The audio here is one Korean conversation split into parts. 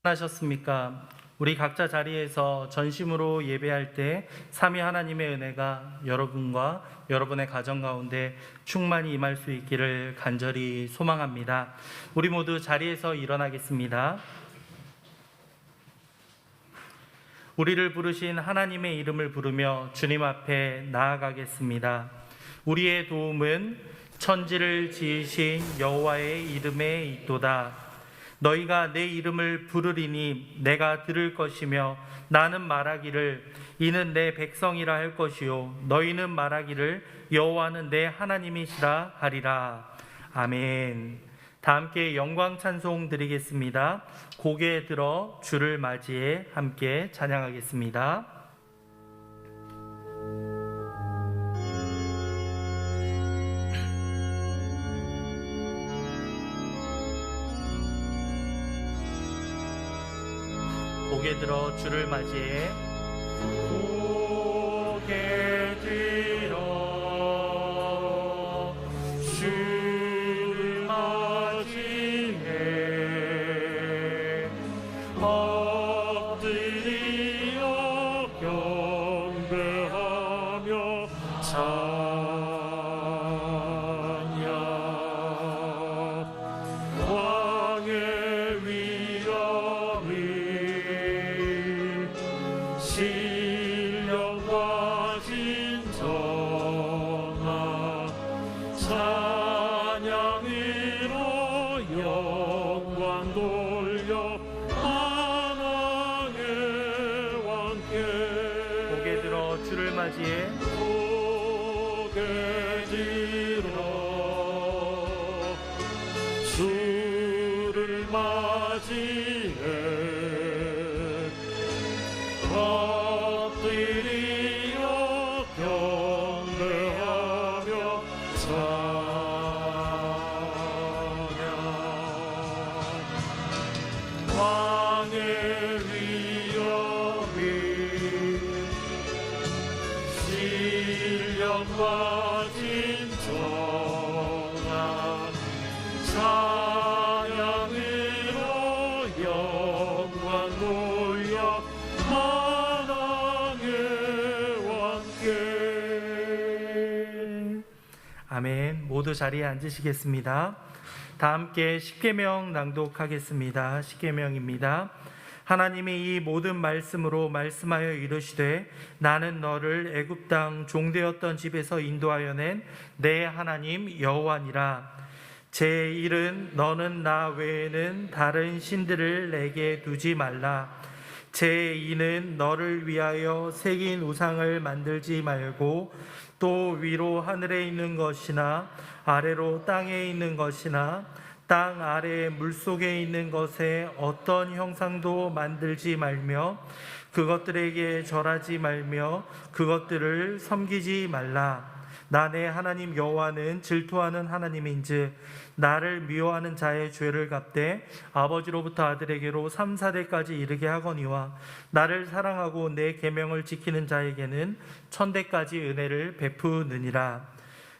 하셨습니까? 우리 각자 자리에서 전심으로 예배할 때 삼위 하나님의 은혜가 여러분과 여러분의 가정 가운데 충만히 임할 수 있기를 간절히 소망합니다. 우리 모두 자리에서 일어나겠습니다. 우리를 부르신 하나님의 이름을 부르며 주님 앞에 나아가겠습니다. 우리의 도움은 천지를 지으신 여호와의 이름에 있도다. 너희가 내 이름을 부르리니 내가 들을 것이며 나는 말하기를 이는 내 백성이라 할 것이요 너희는 말하기를 여호와는 내 하나님이시라 하리라. 아멘. 다 함께 영광 찬송 드리겠습니다. 고개 들어 주를 맞이해 함께 찬양하겠습니다. 고개 들어 주를 맞이해. 고개 들어 주를 맞이해. 엎드려 경배하며 찬양. 왕의 위엄이 신령과 진정한 찬양으로 영광 돌려 만왕의 왕께. 고개 들어 주를 맞이해. 고개 들어 주를 맞이해. 엎드려 경배하며 찬양. 왕의 위엄이 신령과 진정한 찬양으로 영광 돌려 만왕의 왕께. 아멘. 모두 자리에 앉으시겠습니다. 다 함께 십계명 낭독하겠습니다. 십계명입니다. 하나님이 이 모든 말씀으로 말씀하여 이르시되 나는 너를 애굽 땅 종되었던 집에서 인도하여 낸 내 하나님 여호와니라. 제1은 너는 나 외에는 다른 신들을 내게 두지 말라. 제2는 너를 위하여 새긴 우상을 만들지 말고 또 위로 하늘에 있는 것이나 아래로 땅에 있는 것이나 땅 아래 물속에 있는 것에 어떤 형상도 만들지 말며 그것들에게 절하지 말며 그것들을 섬기지 말라. 나 내 하나님 여호와는 질투하는 하나님인즉 나를 미워하는 자의 죄를 갚되 아버지로부터 아들에게로 3-4대까지 이르게 하거니와 나를 사랑하고 내 계명을 지키는 자에게는 1000대까지 은혜를 베푸느니라.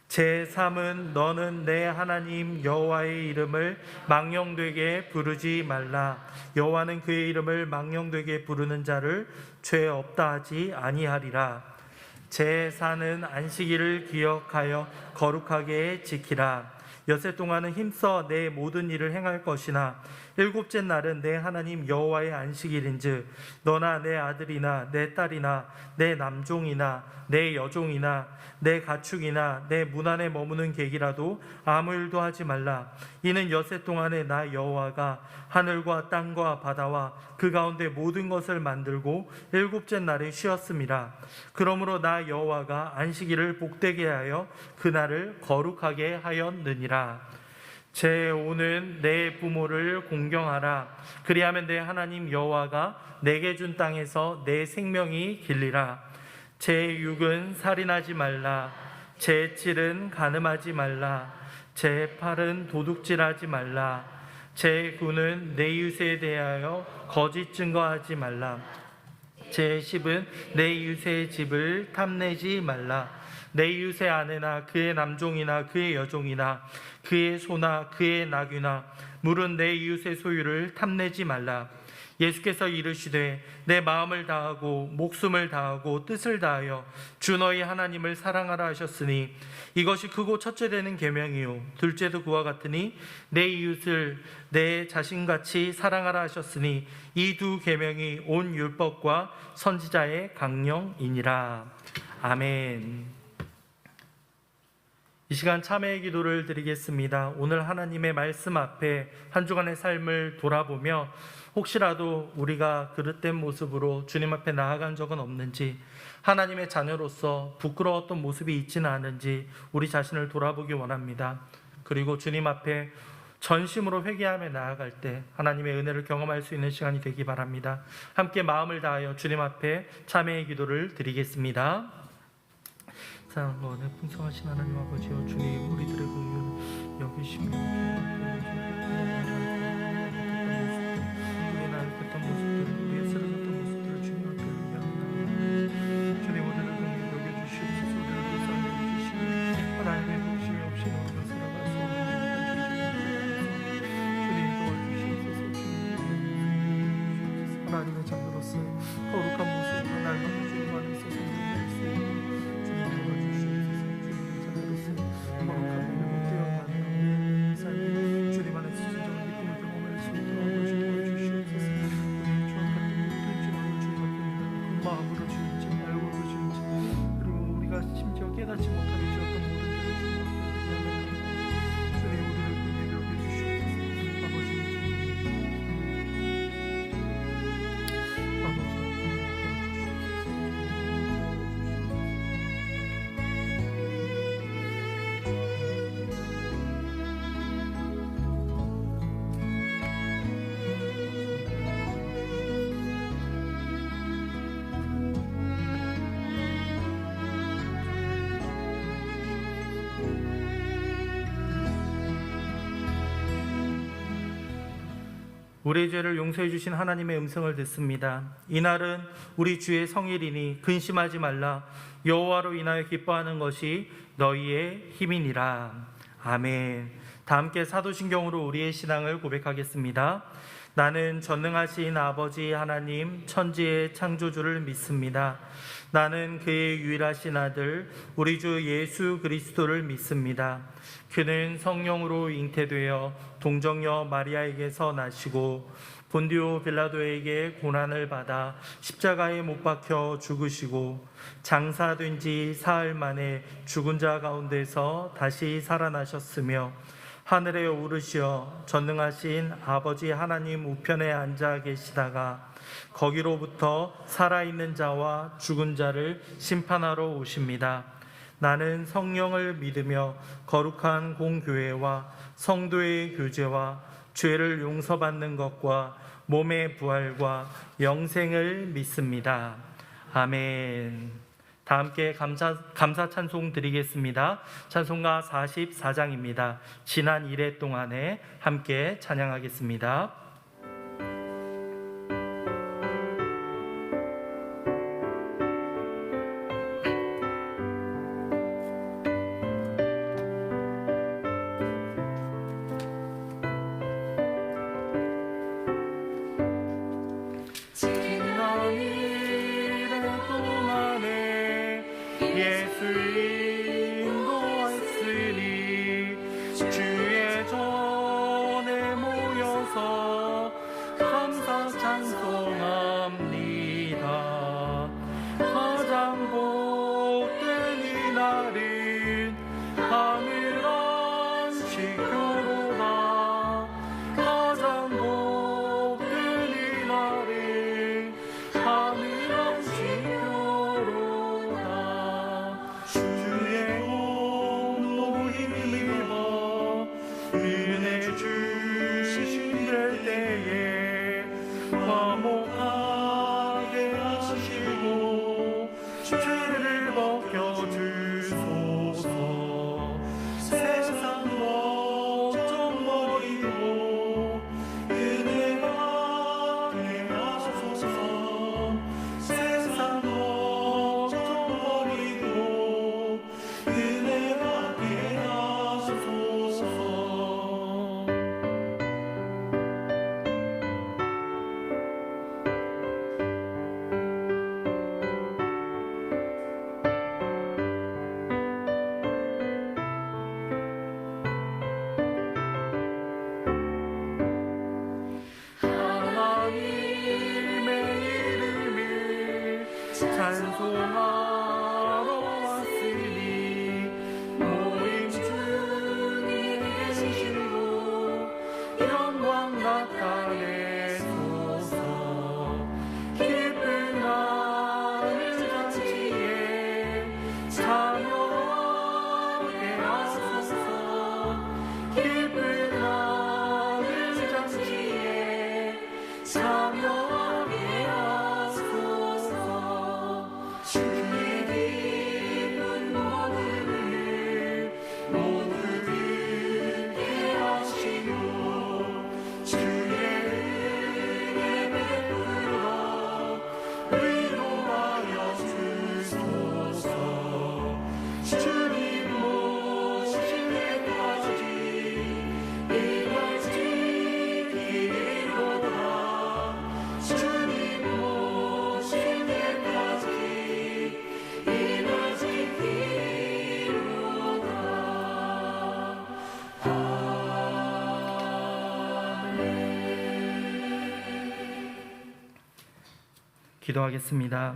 제3은 너는 내 하나님 여호와의 이름을 망령되게 부르지 말라. 여호와는 그의 이름을 망령되게 부르는 자를 죄 없다 하지 아니하리라. 제4는 안식일을 기억하여 거룩하게 지키라. 엿새 동안은 힘써 내 모든 일을 행할 것이나 일곱째 날은 내 하나님 여호와의 안식일인즉 너나 내 아들이나 내 딸이나 내 남종이나 내 여종이나 내 가축이나 내 문 안에 머무는 객이라도 아무 일도 하지 말라. 이는 엿새 동안에 나 여호와가 하늘과 땅과 바다와 그 가운데 모든 것을 만들고 일곱째 날에 쉬었음이라. 그러므로 나 여호와가 안식일을 복되게 하여 그날을 거룩하게 하였느니라. 제5는 내 부모를 공경하라. 그리하면 내 하나님 여호와가 내게 준 땅에서 내 생명이 길리라. 제6은 살인하지 말라. 제7은 간음하지 말라. 제8은 도둑질하지 말라. 제9는 내 이웃에 대하여 거짓 증거하지 말라. 제10은 내 이웃의 집을 탐내지 말라. 내 이웃의 아내나 그의 남종이나 그의 여종이나 그의 소나 그의 나귀나 물은 내 이웃의 소유를 탐내지 말라. 예수께서 이르시되 내 마음을 다하고 목숨을 다하고 뜻을 다하여 주 너희 하나님을 사랑하라 하셨으니 이것이 크고 첫째 되는 계명이요 둘째도 그와 같으니 내 이웃을 내 자신같이 사랑하라 하셨으니 이 두 계명이 온 율법과 선지자의 강령이니라. 아멘. 이 시간 참회의 기도를 드리겠습니다. 오늘 하나님의 말씀 앞에 한 주간의 삶을 돌아보며 혹시라도 우리가 그릇된 모습으로 주님 앞에 나아간 적은 없는지, 하나님의 자녀로서 부끄러웠던 모습이 있지는 않은지 우리 자신을 돌아보기 원합니다. 그리고 주님 앞에 전심으로 회개하며 나아갈 때 하나님의 은혜를 경험할 수 있는 시간이 되기 바랍니다. 함께 마음을 다하여 주님 앞에 참회의 기도를 드리겠습니다. 사랑과 은혜 풍성하신 하나님 아버지여, 주님 우리들의 긍휼 여기시며 우리의 나약했던 모습들, 우리의 쓰러졌던 모습들을 주님 앞에 의미합니다. 주님 우리를 긍휼히 여겨주시옵소서. 우리를 불쌍히 여겨주시고 하나님의 복심이 없이 우리가 살아갈 수 없는 주님 도와주시옵소서. 주님 하나님의 자녀로서 거룩한 모습으로 날마다 주님 안에서 성공할 수 있는 주님 도와주시옵소서. 주님의 자녀로서 거룩한 믿음을 떼어나는 삶, 주님 안에서 진정한 기쁨을 경험할 수 있도록 아버지 도와주시옵소서. 우리의 주와 같은 모든 지망을 주님 앞에 그 마음으로 주인지 알고로 주인지, 그리고 우리가 심지어 깨닫지 못하게 지었던 모든 죄를 주님 앞에 회개합니다. 주님 우리를 긍휼히 여겨주시옵소서. 아버지 우리의 죄를 용서해 주신 하나님의 음성을 듣습니다. 이날은 우리 주의 성일이니 근심하지 말라. 여호와로 인하여 기뻐하는 것이 너희의 힘이니라. 아멘. 다 함께 사도신경으로 우리의 신앙을 고백하겠습니다. 나는 전능하신 아버지 하나님 천지의 창조주를 믿습니다. 나는 그의 유일하신 아들 우리 주 예수 그리스도를 믿습니다. 그는 성령으로 잉태되어 동정녀 마리아에게서 나시고 본디오 빌라도에게 고난을 받아 십자가에 못 박혀 죽으시고 장사된 지 사흘 만에 죽은 자 가운데서 다시 살아나셨으며 하늘에 오르시어 전능하신 아버지 하나님 우편에 앉아 계시다가 거기로부터 살아있는 자와 죽은 자를 심판하러 오십니다. 나는 성령을 믿으며 거룩한 공교회와 성도의 교제와 죄를 용서받는 것과 몸의 부활과 영생을 믿습니다. 아멘. 다 함께 감사 찬송 드리겠습니다. 찬송가 44장입니다. 지난 1회 동안에 함께 찬양하겠습니다. 예수 인도하였으니 주의 전에 모여서 감사 찬송합니다. 가장 복된 이날은 하늘 안식교로다. 가장 복된 이날은 하늘 안식교로다. 주의 온도 힘입어 은혜 주신 될 때에 화목하게 하시고 죄를 벗겨주소서. 세상 걱정 버리고 은혜 받게 하소서. 세상 걱정 버리고 은혜 받게 하소서. 기도하겠습니다.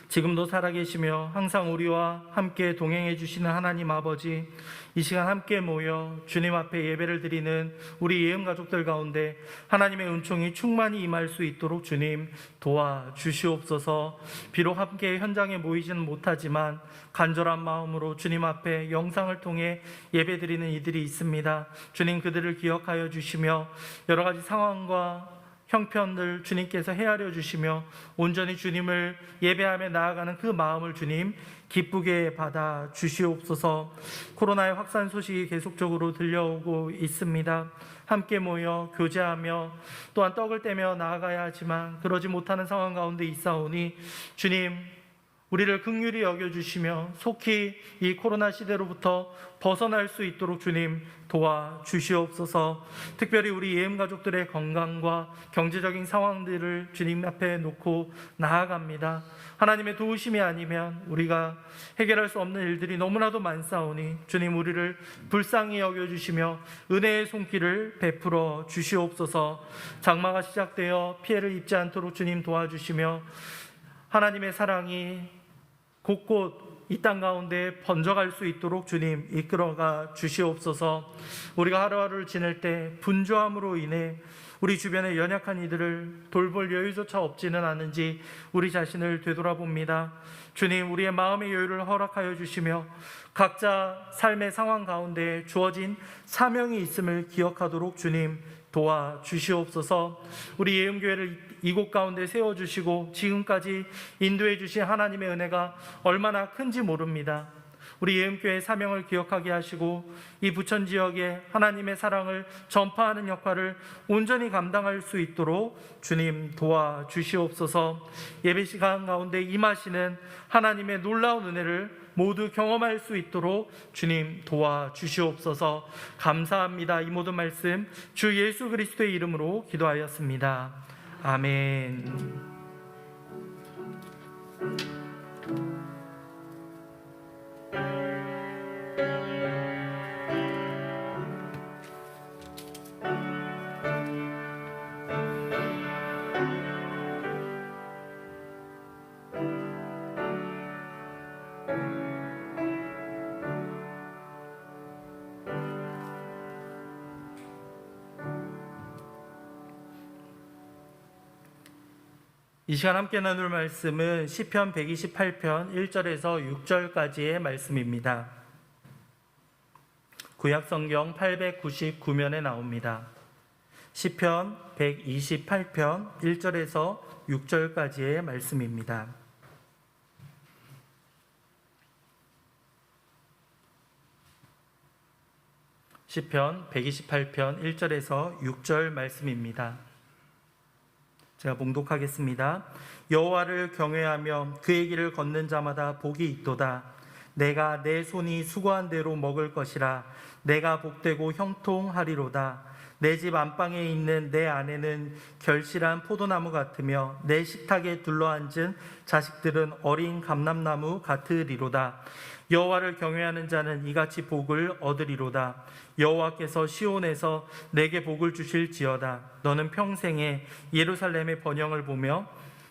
지금도 살아계시며 항상 우리와 함께 동행해 주시는 하나님 아버지, 이 시간 함께 모여 주님 앞에 예배를 드리는 우리 예음 가족들 가운데 하나님의 은총이 충만히 임할 수 있도록 주님 도와주시옵소서. 비록 함께 현장에 모이지는 못하지만 간절한 마음으로 주님 앞에 영상을 통해 예배 드리는 이들이 있습니다. 주님 그들을 기억하여 주시며 여러 가지 상황과 형편들 주님께서 헤아려 주시며 온전히 주님을 예배하며 나아가는 그 마음을 주님 기쁘게 받아 주시옵소서. 코로나의 확산 소식이 계속적으로 들려오고 있습니다. 함께 모여 교제하며 또한 떡을 떼며 나아가야 하지만 그러지 못하는 상황 가운데 있사오니 주님 우리를 긍휼히 여겨주시며 속히 이 코로나 시대로부터 벗어날 수 있도록 주님 도와주시옵소서. 특별히 우리 예음 가족들의 건강과 경제적인 상황들을 주님 앞에 놓고 나아갑니다. 하나님의 도우심이 아니면 우리가 해결할 수 없는 일들이 너무나도 많사오니 주님 우리를 불쌍히 여겨주시며 은혜의 손길을 베풀어 주시옵소서. 장마가 시작되어 피해를 입지 않도록 주님 도와주시며 하나님의 사랑이 곳곳 이 땅 가운데 번져갈 수 있도록 주님 이끌어가 주시옵소서. 우리가 하루하루를 지낼 때 분주함으로 인해 우리 주변의 연약한 이들을 돌볼 여유조차 없지는 않은지 우리 자신을 되돌아봅니다. 주님 우리의 마음의 여유를 허락하여 주시며 각자 삶의 상황 가운데 주어진 사명이 있음을 기억하도록 주님 도와주시옵소서. 우리 예음교회를 이곳 가운데 세워주시고 지금까지 인도해 주신 하나님의 은혜가 얼마나 큰지 모릅니다. 우리 예음교회의 사명을 기억하게 하시고 이 부천 지역에 하나님의 사랑을 전파하는 역할을 온전히 감당할 수 있도록 주님 도와주시옵소서. 예배 시간 가운데 임하시는 하나님의 놀라운 은혜를 모두 경험할 수 있도록 주님 도와주시옵소서. 감사합니다. 이 모든 말씀 주 예수 그리스도의 이름으로 기도하였습니다. 아멘. 이 시간 함께 나눌 말씀은 시편 128편 1절에서 6절까지의 말씀입니다. 구약성경 899면에 나옵니다. 시편 128편 1절에서 6절까지의 말씀입니다. 시편 128편 1절에서 6절 말씀입니다. 제가 봉독하겠습니다. 여호와를 경외하며 그의 길을 걷는 자마다 복이 있도다. 내가 내 손이 수고한 대로 먹을 것이라. 내가 복되고 형통하리로다. 내 집 안방에 있는 내 아내는 결실한 포도나무 같으며 내 식탁에 둘러앉은 자식들은 어린 감람나무 같으리로다. 여호와를 경외하는 자는 이같이 복을 얻으리로다. 여호와께서 시온에서 내게 복을 주실지어다. 너는 평생에 예루살렘의 번영을 보며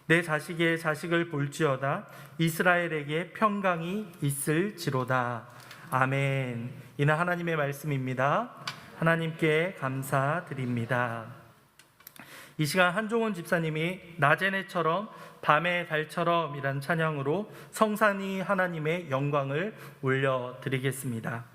내 자식의 자식을 볼지어다. 이스라엘에게 평강이 있을지로다. 아멘. 이는 하나님의 말씀입니다. 하나님께 감사드립니다. 이 시간 한종원 집사님이 낮의 해처럼 밤의 달처럼 이란 찬양으로 성산이 하나님의 영광을 올려드리겠습니다.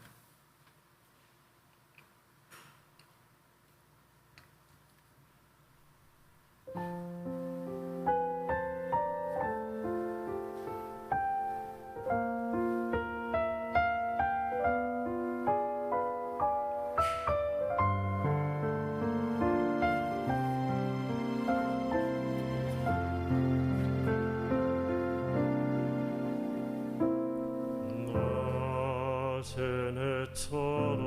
새내처럼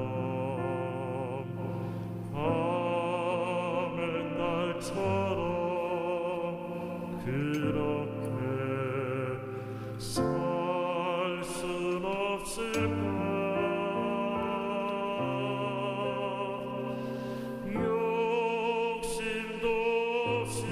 밤은 달처럼 그렇게 살 순 없을까. 욕심도 없이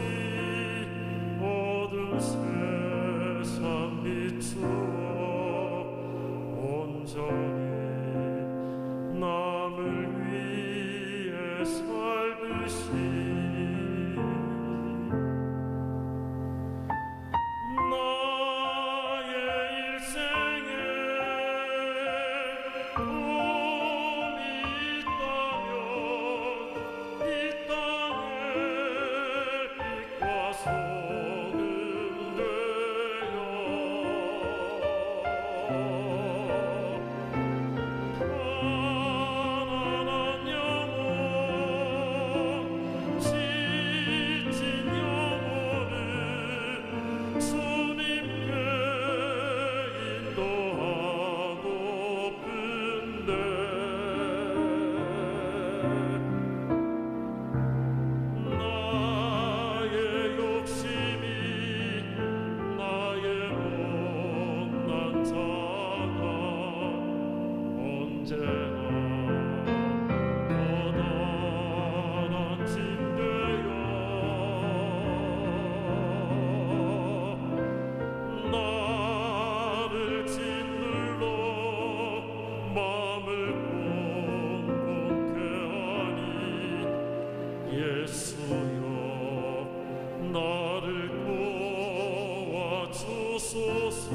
거다란 침대여 나를 짓눌러 마음을 꽁꽁게 하니 예수여 나를 도와주소서.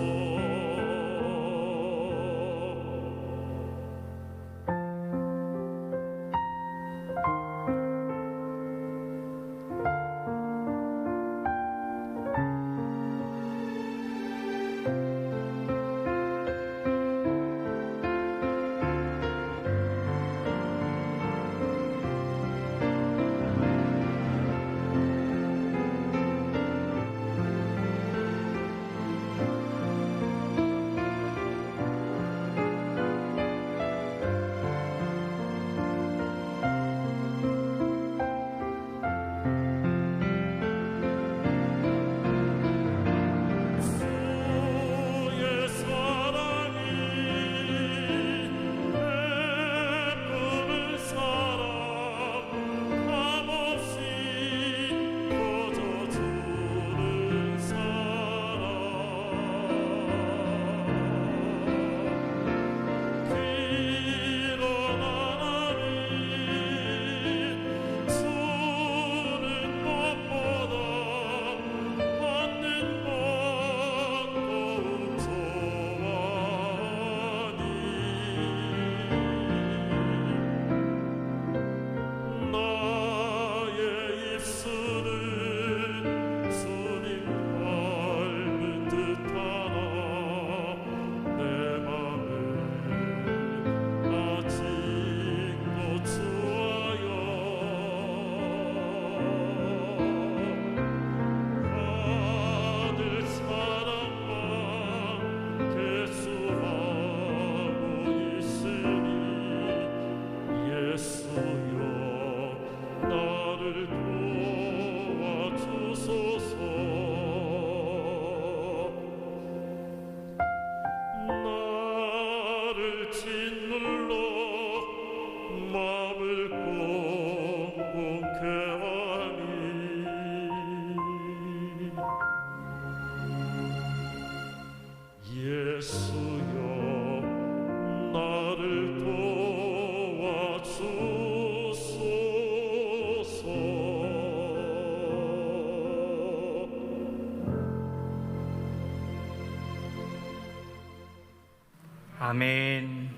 주의 사랑이 베푸는 사랑 값없이 거저주는 사랑 길어 하나님 주는 것보다 받는 것 더욱 좋아하니 나의 입술은 주님 닮은 듯하나 내 맘은 아직도 주와요 아들 사랑만 계수하고 있으니 예수여 나를 도와주소서. 나를 짓눌러 마음을 꽁꽁게 하니 예수여 나를 도와주소서. 아멘.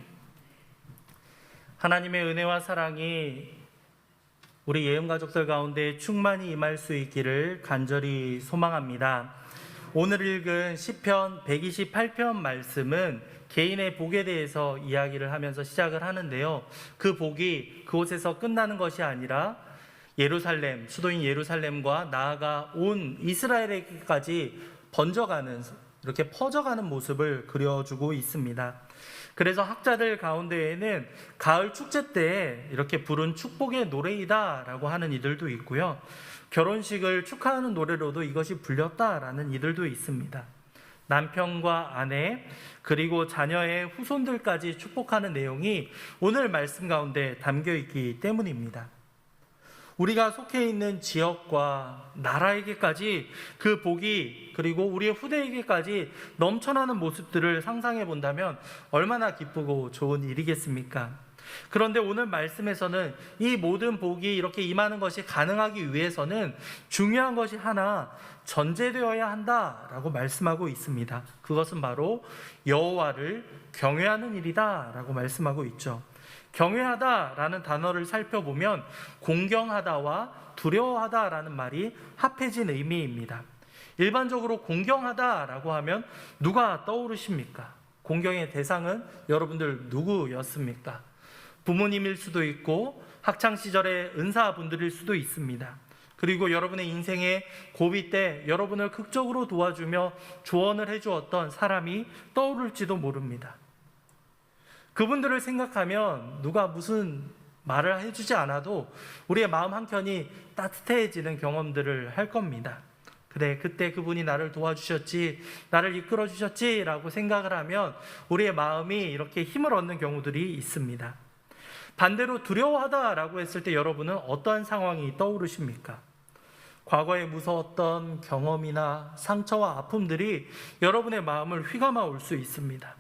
하나님의 은혜와 사랑이 우리 예음 가족들 가운데 충만히 임할 수 있기를 간절히 소망합니다. 오늘 읽은 시편 128편 말씀은 개인의 복에 대해서 이야기를 하면서 시작을 하는데요. 그 복이 그곳에서 끝나는 것이 아니라 예루살렘, 수도인 예루살렘과 나아가 온 이스라엘에게까지 번져가는, 이렇게 퍼져가는 모습을 그려주고 있습니다. 그래서 학자들 가운데에는 가을 축제 때 이렇게 부른 축복의 노래이다 라고 하는 이들도 있고요, 결혼식을 축하하는 노래로도 이것이 불렸다라는 이들도 있습니다. 남편과 아내 그리고 자녀의 후손들까지 축복하는 내용이 오늘 말씀 가운데 담겨 있기 때문입니다. 우리가 속해 있는 지역과 나라에게까지 그 복이, 그리고 우리의 후대에게까지 넘쳐나는 모습들을 상상해 본다면 얼마나 기쁘고 좋은 일이겠습니까? 그런데 오늘 말씀에서는 이 모든 복이 이렇게 임하는 것이 가능하기 위해서는 중요한 것이 하나 전제되어야 한다라고 말씀하고 있습니다. 그것은 바로 여호와를 경외하는 일이다 라고 말씀하고 있죠. 경외하다라는 단어를 살펴보면 공경하다와 두려워하다라는 말이 합해진 의미입니다. 일반적으로 공경하다라고 하면 누가 떠오르십니까? 공경의 대상은 여러분들 누구였습니까? 부모님일 수도 있고 학창시절의 은사분들일 수도 있습니다. 그리고 여러분의 인생의 고비 때 여러분을 극적으로 도와주며 조언을 해주었던 사람이 떠오를지도 모릅니다. 그분들을 생각하면 누가 무슨 말을 해주지 않아도 우리의 마음 한켠이 따뜻해지는 경험들을 할 겁니다. 그래, 그때 그분이 나를 도와주셨지, 나를 이끌어 주셨지라고 생각을 하면 우리의 마음이 이렇게 힘을 얻는 경우들이 있습니다. 반대로 두려워하다라고 했을 때 여러분은 어떠한 상황이 떠오르십니까? 과거에 무서웠던 경험이나 상처와 아픔들이 여러분의 마음을 휘감아 올 수 있습니다.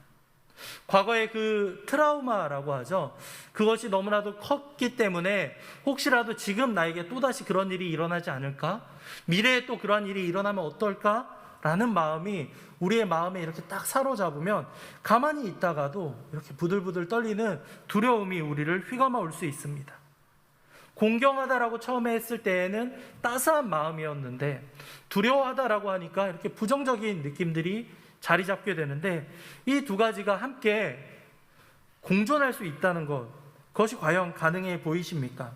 과거의 그 트라우마라고 하죠. 그것이 너무나도 컸기 때문에 혹시라도 지금 나에게 또다시 그런 일이 일어나지 않을까? 미래에 또 그런 일이 일어나면 어떨까? 라는 마음이 우리의 마음에 이렇게 딱 사로잡으면 가만히 있다가도 이렇게 부들부들 떨리는 두려움이 우리를 휘감아 올 수 있습니다. 공경하다라고 처음에 했을 때에는 따스한 마음이었는데 두려워하다라고 하니까 이렇게 부정적인 느낌들이 자리 잡게 되는데 이 두 가지가 함께 공존할 수 있다는 것, 그것이 과연 가능해 보이십니까?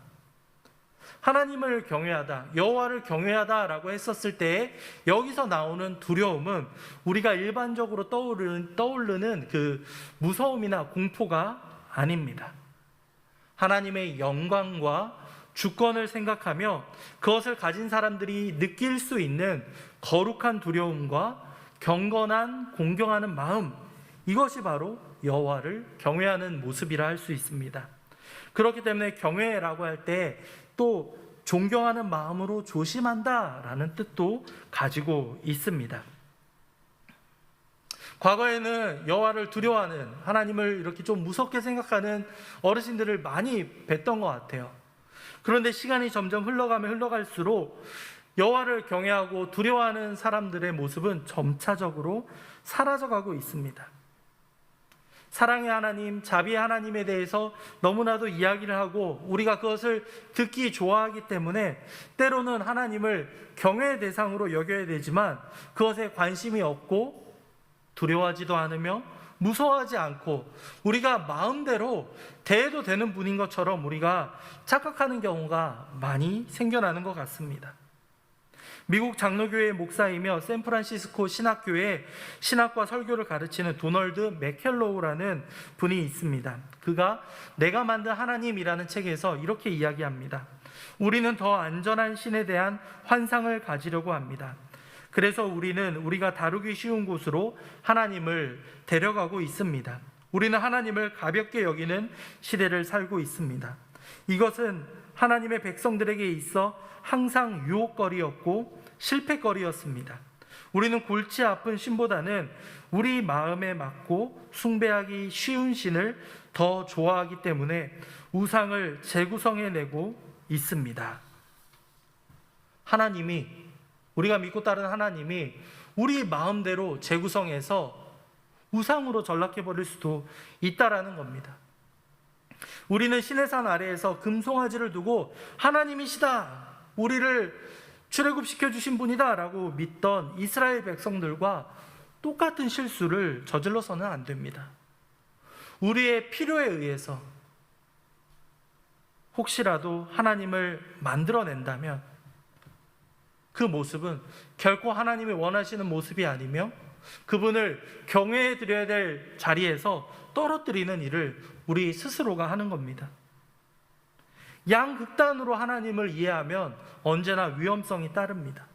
하나님을 경외하다, 여호와를 경외하다라고 했었을 때 여기서 나오는 두려움은 우리가 일반적으로 떠오르는 그 무서움이나 공포가 아닙니다. 하나님의 영광과 주권을 생각하며 그것을 가진 사람들이 느낄 수 있는 거룩한 두려움과 경건한 공경하는 마음, 이것이 바로 여호와를 경외하는 모습이라 할 수 있습니다. 그렇기 때문에 경외라고 할 때 또 존경하는 마음으로 조심한다라는 뜻도 가지고 있습니다. 과거에는 여호와를 두려워하는, 하나님을 이렇게 좀 무섭게 생각하는 어르신들을 많이 뵀던 것 같아요. 그런데 시간이 점점 흘러가면 흘러갈수록 여호와를 경외하고 두려워하는 사람들의 모습은 점차적으로 사라져가고 있습니다. 사랑의 하나님, 자비의 하나님에 대해서 너무나도 이야기를 하고 우리가 그것을 듣기 좋아하기 때문에 때로는 하나님을 경외의 대상으로 여겨야 되지만 그것에 관심이 없고 두려워하지도 않으며 무서워하지 않고 우리가 마음대로 대해도 되는 분인 것처럼 우리가 착각하는 경우가 많이 생겨나는 것 같습니다. 미국 장로교회 목사이며 샌프란시스코 신학교에 신학과 설교를 가르치는 도널드 맥켈로우라는 분이 있습니다. 그가 내가 만든 하나님이라는 책에서 이렇게 이야기합니다. 우리는 더 안전한 신에 대한 환상을 가지려고 합니다. 그래서 우리는 우리가 다루기 쉬운 곳으로 하나님을 데려가고 있습니다. 우리는 하나님을 가볍게 여기는 시대를 살고 있습니다. 이것은 하나님의 백성들에게 있어 항상 유혹거리였고 실패거리였습니다. 우리는 골치 아픈 신보다는 우리 마음에 맞고 숭배하기 쉬운 신을 더 좋아하기 때문에 우상을 재구성해내고 있습니다. 하나님이, 우리가 믿고 따르는 하나님이 우리 마음대로 재구성해서 우상으로 전락해버릴 수도 있다라는 겁니다. 우리는 시내산 아래에서 금송아지를 두고 하나님이시다, 우리를 출애굽시켜 주신 분이다 라고 믿던 이스라엘 백성들과 똑같은 실수를 저질러서는 안 됩니다. 우리의 필요에 의해서 혹시라도 하나님을 만들어낸다면 그 모습은 결코 하나님이 원하시는 모습이 아니며 그분을 경외해 드려야 될 자리에서 떨어뜨리는 일을 우리 스스로가 하는 겁니다. 양극단으로 하나님을 이해하면 언제나 위험성이 따릅니다.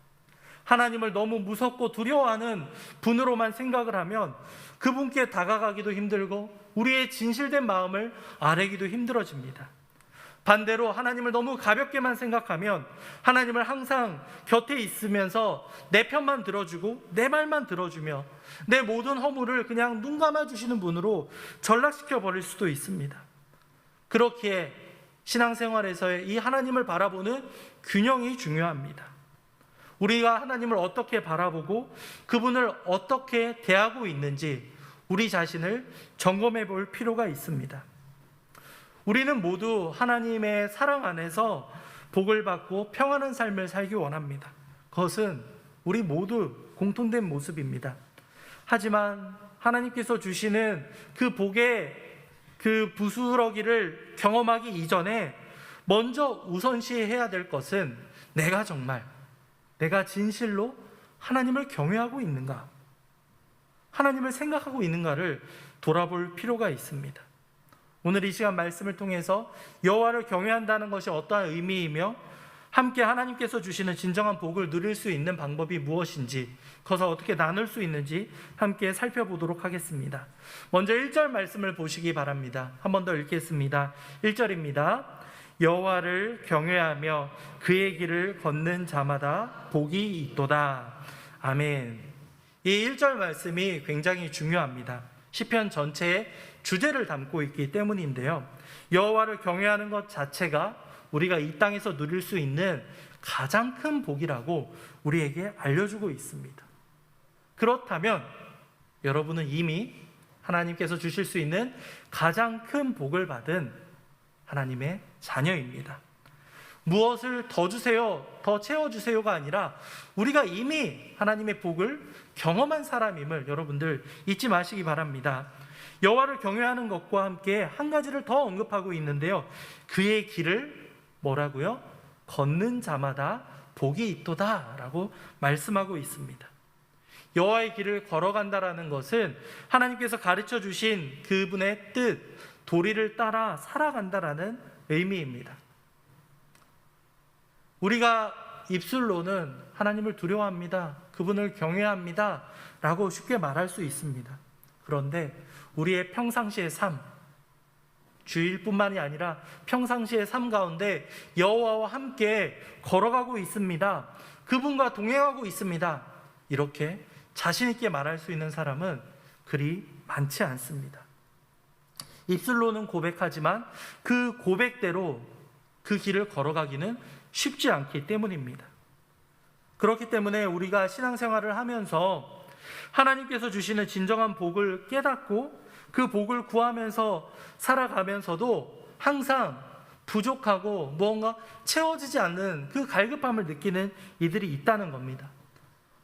하나님을 너무 무섭고 두려워하는 분으로만 생각을 하면 그분께 다가가기도 힘들고 우리의 진실된 마음을 아뢰기도 힘들어집니다. 반대로 하나님을 너무 가볍게만 생각하면 하나님을 항상 곁에 있으면서 내 편만 들어주고 내 말만 들어주며 내 모든 허물을 그냥 눈 감아주시는 분으로 전락시켜 버릴 수도 있습니다. 그렇기에 신앙생활에서의 이 하나님을 바라보는 균형이 중요합니다. 우리가 하나님을 어떻게 바라보고 그분을 어떻게 대하고 있는지 우리 자신을 점검해 볼 필요가 있습니다. 우리는 모두 하나님의 사랑 안에서 복을 받고 평안한 삶을 살기 원합니다. 그것은 우리 모두 공통된 모습입니다. 하지만 하나님께서 주시는 그 복의 그 부스러기를 경험하기 이전에 먼저 우선시해야 될 것은 내가 정말, 내가 진실로 하나님을 경외하고 있는가, 하나님을 생각하고 있는가를 돌아볼 필요가 있습니다. 오늘 이 시간 말씀을 통해서 여호와를 경외한다는 것이 어떠한 의미이며 함께 하나님께서 주시는 진정한 복을 누릴 수 있는 방법이 무엇인지, 그것을 어떻게 나눌 수 있는지 함께 살펴보도록 하겠습니다. 먼저 1절 말씀을 보시기 바랍니다. 한 번 더 읽겠습니다. 1절입니다. 여호와를 경외하며 그의 길을 걷는 자마다 복이 있도다. 아멘. 이 1절 말씀이 굉장히 중요합니다. 시편 전체의 주제를 담고 있기 때문인데요. 여호와를 경외하는 것 자체가 우리가 이 땅에서 누릴 수 있는 가장 큰 복이라고 우리에게 알려주고 있습니다. 그렇다면 여러분은 이미 하나님께서 주실 수 있는 가장 큰 복을 받은 하나님의 자녀입니다. 무엇을 더 주세요, 더 채워주세요가 아니라 우리가 이미 하나님의 복을 경험한 사람임을 여러분들 잊지 마시기 바랍니다. 여호와를 경외하는 것과 함께 한 가지를 더 언급하고 있는데요. 그의 길을 뭐라고요? 걷는 자마다 복이 있도다 라고 말씀하고 있습니다. 여호와의 길을 걸어간다라는 것은 하나님께서 가르쳐 주신 그분의 뜻, 도리를 따라 살아간다라는 의미입니다. 우리가 입술로는 하나님을 두려워합니다, 그분을 경외합니다 라고 쉽게 말할 수 있습니다. 그런데 우리의 평상시의 삶, 주일뿐만이 아니라 평상시의 삶 가운데 여호와와 함께 걸어가고 있습니다, 그분과 동행하고 있습니다, 이렇게 자신 있게 말할 수 있는 사람은 그리 많지 않습니다. 입술로는 고백하지만 그 고백대로 그 길을 걸어가기는 쉽지 않기 때문입니다. 그렇기 때문에 우리가 신앙생활을 하면서 하나님께서 주시는 진정한 복을 깨닫고 그 복을 구하면서 살아가면서도 항상 부족하고 무언가 채워지지 않는 그 갈급함을 느끼는 이들이 있다는 겁니다.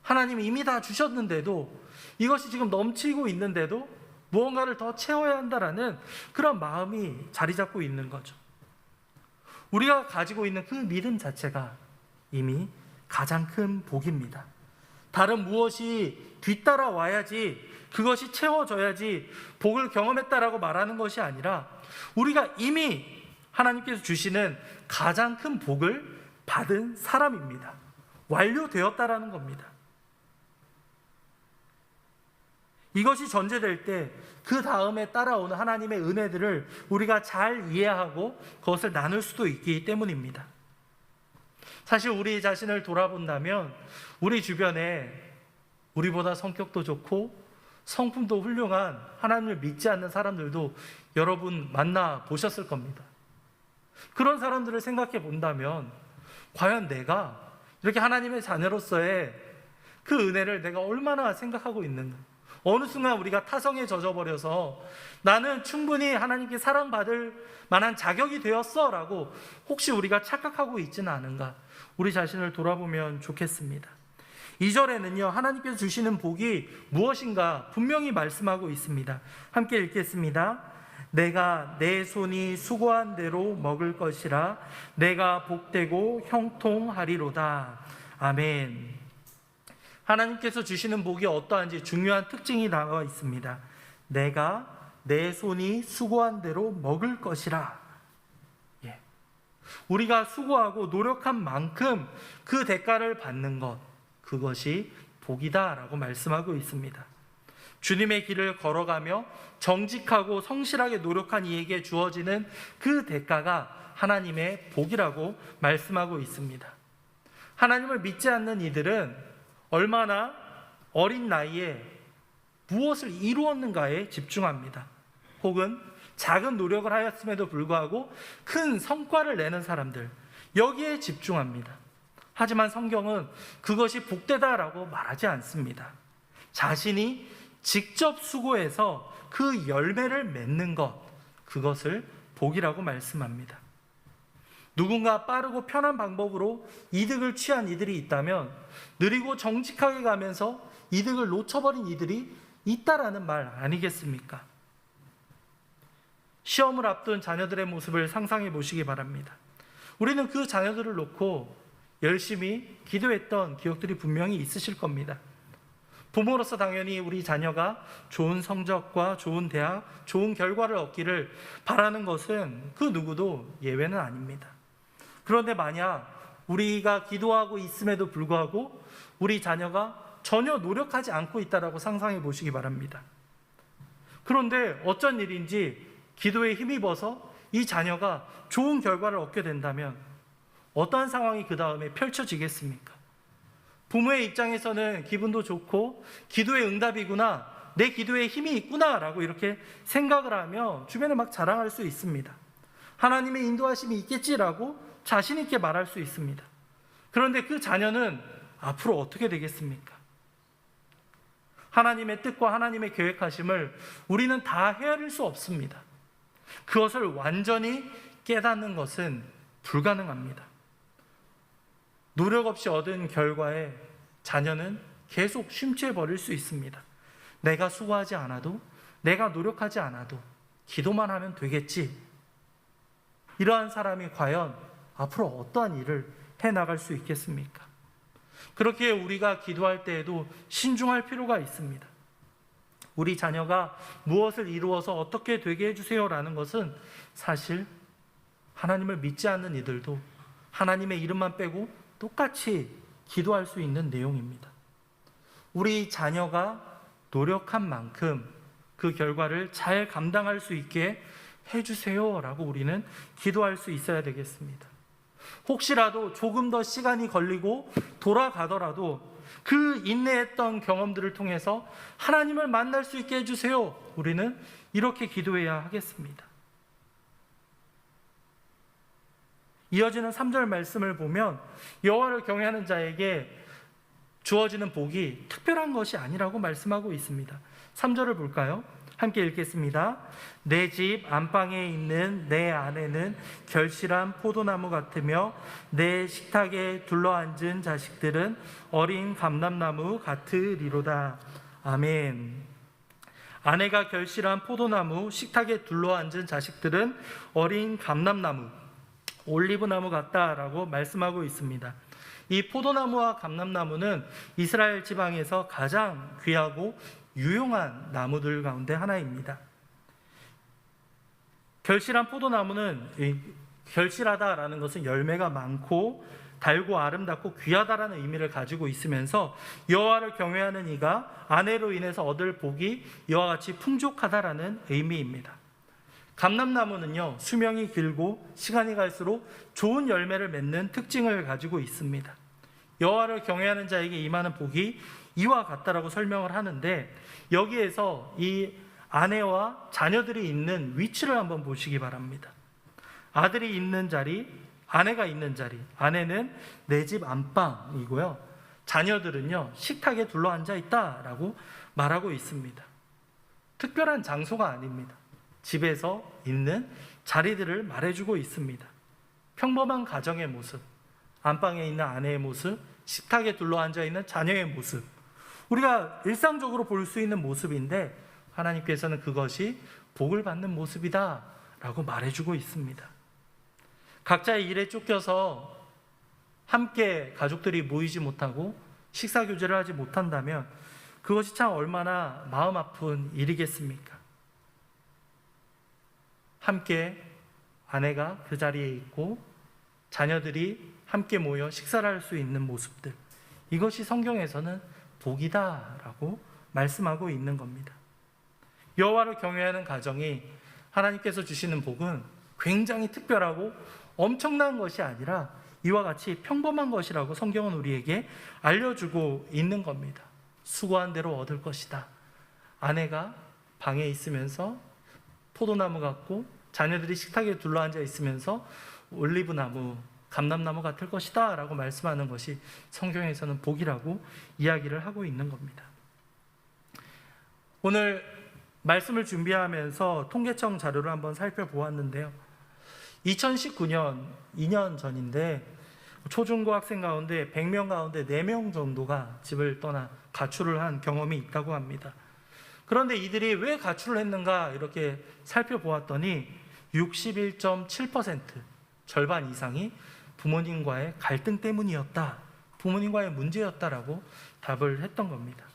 하나님이 이미 다 주셨는데도, 이것이 지금 넘치고 있는데도 무언가를 더 채워야 한다라는 그런 마음이 자리 잡고 있는 거죠. 우리가 가지고 있는 그 믿음 자체가 이미 가장 큰 복입니다. 다른 무엇이 뒤따라와야지, 그것이 채워져야지 복을 경험했다라고 말하는 것이 아니라 우리가 이미 하나님께서 주시는 가장 큰 복을 받은 사람입니다. 완료되었다라는 겁니다. 이것이 전제될 때 그 다음에 따라오는 하나님의 은혜들을 우리가 잘 이해하고 그것을 나눌 수도 있기 때문입니다. 사실 우리 자신을 돌아본다면 우리 주변에 우리보다 성격도 좋고 성품도 훌륭한 하나님을 믿지 않는 사람들도 여러분 만나 보셨을 겁니다. 그런 사람들을 생각해 본다면 과연 내가 이렇게 하나님의 자녀로서의 그 은혜를 내가 얼마나 생각하고 있는가. 어느 순간 우리가 타성에 젖어버려서 나는 충분히 하나님께 사랑받을 만한 자격이 되었어 라고 혹시 우리가 착각하고 있지는 않은가, 우리 자신을 돌아보면 좋겠습니다. 2절에는요 하나님께서 주시는 복이 무엇인가 분명히 말씀하고 있습니다. 함께 읽겠습니다. 내가 내 손이 수고한 대로 먹을 것이라, 내가 복되고 형통하리로다. 아멘. 하나님께서 주시는 복이 어떠한지 중요한 특징이 나와 있습니다. 내가 내 손이 수고한 대로 먹을 것이라. 우리가 수고하고 노력한 만큼 그 대가를 받는 것, 그것이 복이다라고 말씀하고 있습니다. 주님의 길을 걸어가며 정직하고 성실하게 노력한 이에게 주어지는 그 대가가 하나님의 복이라고 말씀하고 있습니다. 하나님을 믿지 않는 이들은 얼마나 어린 나이에 무엇을 이루었는가에 집중합니다. 혹은 작은 노력을 하였음에도 불구하고 큰 성과를 내는 사람들, 여기에 집중합니다. 하지만 성경은 그것이 복되다라고 말하지 않습니다. 자신이 직접 수고해서 그 열매를 맺는 것, 그것을 복이라고 말씀합니다. 누군가 빠르고 편한 방법으로 이득을 취한 이들이 있다면 느리고 정직하게 가면서 이득을 놓쳐버린 이들이 있다라는 말 아니겠습니까? 시험을 앞둔 자녀들의 모습을 상상해 보시기 바랍니다. 우리는 그 자녀들을 놓고 열심히 기도했던 기억들이 분명히 있으실 겁니다. 부모로서 당연히 우리 자녀가 좋은 성적과 좋은 대학, 좋은 결과를 얻기를 바라는 것은 그 누구도 예외는 아닙니다. 그런데 만약 우리가 기도하고 있음에도 불구하고 우리 자녀가 전혀 노력하지 않고 있다라고 상상해 보시기 바랍니다. 그런데 어쩐 일인지 기도에 힘입어서 이 자녀가 좋은 결과를 얻게 된다면 어떠한 상황이 그 다음에 펼쳐지겠습니까? 부모의 입장에서는 기분도 좋고 기도의 응답이구나, 내 기도에 힘이 있구나 라고 이렇게 생각을 하며 주변에 막 자랑할 수 있습니다. 하나님의 인도하심이 있겠지라고 자신 있게 말할 수 있습니다. 그런데 그 자녀는 앞으로 어떻게 되겠습니까? 하나님의 뜻과 하나님의 계획하심을 우리는 다 헤아릴 수 없습니다. 그것을 완전히 깨닫는 것은 불가능합니다. 노력 없이 얻은 결과에 자녀는 계속 심취해버릴 수 있습니다. 내가 수고하지 않아도, 내가 노력하지 않아도 기도만 하면 되겠지. 이러한 사람이 과연 앞으로 어떠한 일을 해나갈 수 있겠습니까? 그렇게 우리가 기도할 때에도 신중할 필요가 있습니다. 우리 자녀가 무엇을 이루어서 어떻게 되게 해주세요라는 것은 사실 하나님을 믿지 않는 이들도 하나님의 이름만 빼고 똑같이 기도할 수 있는 내용입니다. 우리 자녀가 노력한 만큼 그 결과를 잘 감당할 수 있게 해주세요라고 우리는 기도할 수 있어야 되겠습니다. 혹시라도 조금 더 시간이 걸리고 돌아가더라도 그 인내했던 경험들을 통해서 하나님을 만날 수 있게 해주세요. 우리는 이렇게 기도해야 하겠습니다. 이어지는 3절 말씀을 보면 여호와를 경외하는 자에게 주어지는 복이 특별한 것이 아니라고 말씀하고 있습니다. 3절을 볼까요? 함께 읽겠습니다. 내 집 안방에 있는 내 아내는 결실한 포도나무 같으며 내 식탁에 둘러앉은 자식들은 어린 감람나무 같으리로다. 아멘. 아내가 결실한 포도나무, 식탁에 둘러앉은 자식들은 어린 감람나무, 올리브나무 같다라고 말씀하고 있습니다. 이 포도나무와 감람나무는 이스라엘 지방에서 가장 귀하고 유용한 나무들 가운데 하나입니다. 결실한 포도나무는, 결실하다라는 것은 열매가 많고 달고 아름답고 귀하다라는 의미를 가지고 있으면서 여호와를 경외하는 이가 아내로 인해서 얻을 복이 이와 같이 풍족하다라는 의미입니다. 감람나무는요, 수명이 길고 시간이 갈수록 좋은 열매를 맺는 특징을 가지고 있습니다. 여호와를 경외하는 자에게 임하는 복이 이와 같다라고 설명을 하는데, 여기에서 이 아내와 자녀들이 있는 위치를 한번 보시기 바랍니다. 아들이 있는 자리, 아내가 있는 자리, 아내는 내 집 안방이고요, 자녀들은요 식탁에 둘러앉아 있다라고 말하고 있습니다. 특별한 장소가 아닙니다. 집에서 있는 자리들을 말해주고 있습니다. 평범한 가정의 모습, 안방에 있는 아내의 모습, 식탁에 둘러앉아 있는 자녀의 모습, 우리가 일상적으로 볼 수 있는 모습인데 하나님께서는 그것이 복을 받는 모습이다 라고 말해주고 있습니다. 각자의 일에 쫓겨서 함께 가족들이 모이지 못하고 식사 교제를 하지 못한다면 그것이 참 얼마나 마음 아픈 일이겠습니까? 함께 아내가 그 자리에 있고 자녀들이 함께 모여 식사를 할 수 있는 모습들, 이것이 성경에서는 복이다라고 말씀하고 있는 겁니다. 여호와를 경외하는 가정이 하나님께서 주시는 복은 굉장히 특별하고 엄청난 것이 아니라 이와 같이 평범한 것이라고 성경은 우리에게 알려주고 있는 겁니다. 수고한 대로 얻을 것이다. 아내가 방에 있으면서 포도나무 같고 자녀들이 식탁에 둘러앉아 있으면서 올리브나무, 감람나무 같을 것이다 라고 말씀하는 것이 성경에서는 복이라고 이야기를 하고 있는 겁니다. 오늘 말씀을 준비하면서 통계청 자료를 한번 살펴보았는데요, 2019년 2년 전인데 초중고 학생 가운데 100명 가운데 4명 정도가 집을 떠나 가출을 한 경험이 있다고 합니다. 그런데 이들이 왜 가출을 했는가 이렇게 살펴보았더니 61.7%, 절반 이상이 부모님과의 갈등 때문이었다, 부모님과의 문제였다라고 답을 했던 겁니다.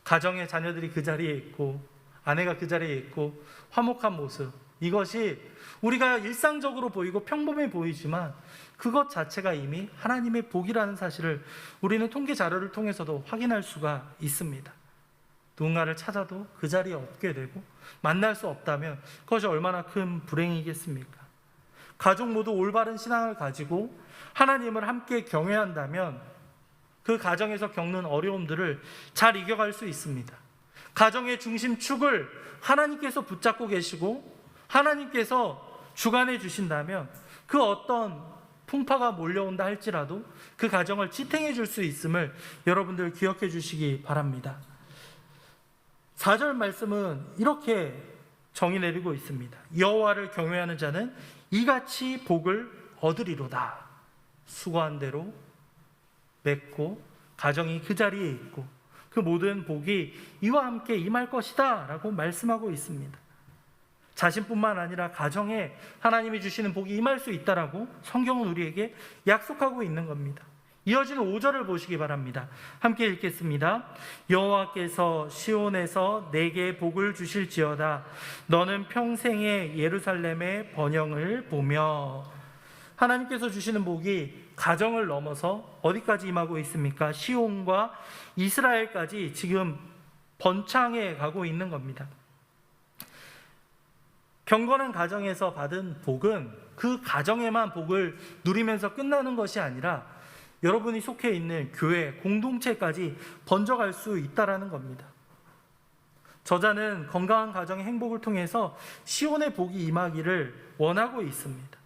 가정의 자녀들이 그 자리에 있고 아내가 그 자리에 있고 화목한 모습, 이것이 우리가 일상적으로 보이고 평범해 보이지만 그것 자체가 이미 하나님의 복이라는 사실을 우리는 통계 자료를 통해서도 확인할 수가 있습니다. 누군가를 찾아도 그 자리에 없게 되고 만날 수 없다면 그것이 얼마나 큰 불행이겠습니까? 가족 모두 올바른 신앙을 가지고 하나님을 함께 경외한다면 그 가정에서 겪는 어려움들을 잘 이겨갈 수 있습니다. 가정의 중심축을 하나님께서 붙잡고 계시고 하나님께서 주관해 주신다면 그 어떤 풍파가 몰려온다 할지라도 그 가정을 지탱해 줄 수 있음을 여러분들 기억해 주시기 바랍니다. 4절 말씀은 이렇게 정의 내리고 있습니다. 여호와를 경외하는 자는 이같이 복을 얻으리로다. 수고한 대로 맺고 가정이 그 자리에 있고 그 모든 복이 이와 함께 임할 것이다 라고 말씀하고 있습니다. 자신뿐만 아니라 가정에 하나님이 주시는 복이 임할 수 있다라고 성경은 우리에게 약속하고 있는 겁니다. 이어지는 5절을 보시기 바랍니다. 함께 읽겠습니다. 여호와께서 시온에서 내게 복을 주실지어다. 너는 평생에 예루살렘의 번영을 보며. 하나님께서 주시는 복이 가정을 넘어서 어디까지 임하고 있습니까? 시온과 이스라엘까지 지금 번창해 가고 있는 겁니다. 경건한 가정에서 받은 복은 그 가정에만 복을 누리면서 끝나는 것이 아니라 여러분이 속해 있는 교회, 공동체까지 번져갈 수 있다라는 겁니다. 저자는 건강한 가정의 행복을 통해서 시온의 복이 임하기를 원하고 있습니다.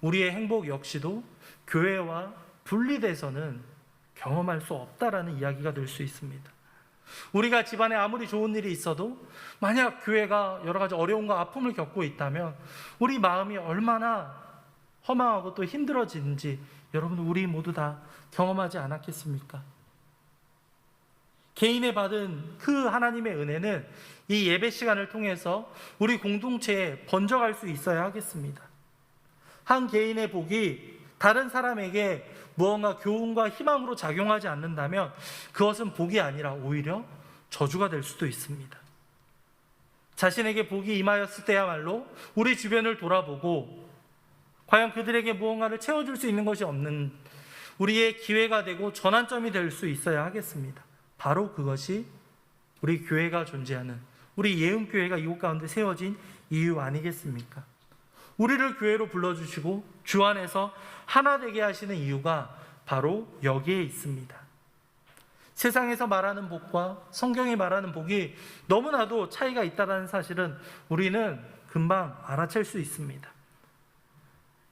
우리의 행복 역시도 교회와 분리돼서는 경험할 수 없다라는 이야기가 될 수 있습니다. 우리가 집안에 아무리 좋은 일이 있어도 만약 교회가 여러 가지 어려움과 아픔을 겪고 있다면 우리 마음이 얼마나 허망하고 또 힘들어지는지 여러분 우리 모두 다 경험하지 않았겠습니까? 개인에 받은 그 하나님의 은혜는 이 예배 시간을 통해서 우리 공동체에 번져갈 수 있어야 하겠습니다. 한 개인의 복이 다른 사람에게 무언가 교훈과 희망으로 작용하지 않는다면 그것은 복이 아니라 오히려 저주가 될 수도 있습니다. 자신에게 복이 임하였을 때야말로 우리 주변을 돌아보고 과연 그들에게 무언가를 채워줄 수 있는 것이 없는 우리의 기회가 되고 전환점이 될 수 있어야 하겠습니다. 바로 그것이 우리 교회가 존재하는, 우리 예음교회가 이곳 가운데 세워진 이유 아니겠습니까? 우리를 교회로 불러주시고 주 안에서 하나 되게 하시는 이유가 바로 여기에 있습니다. 세상에서 말하는 복과 성경이 말하는 복이 너무나도 차이가 있다는 사실은 우리는 금방 알아챌 수 있습니다.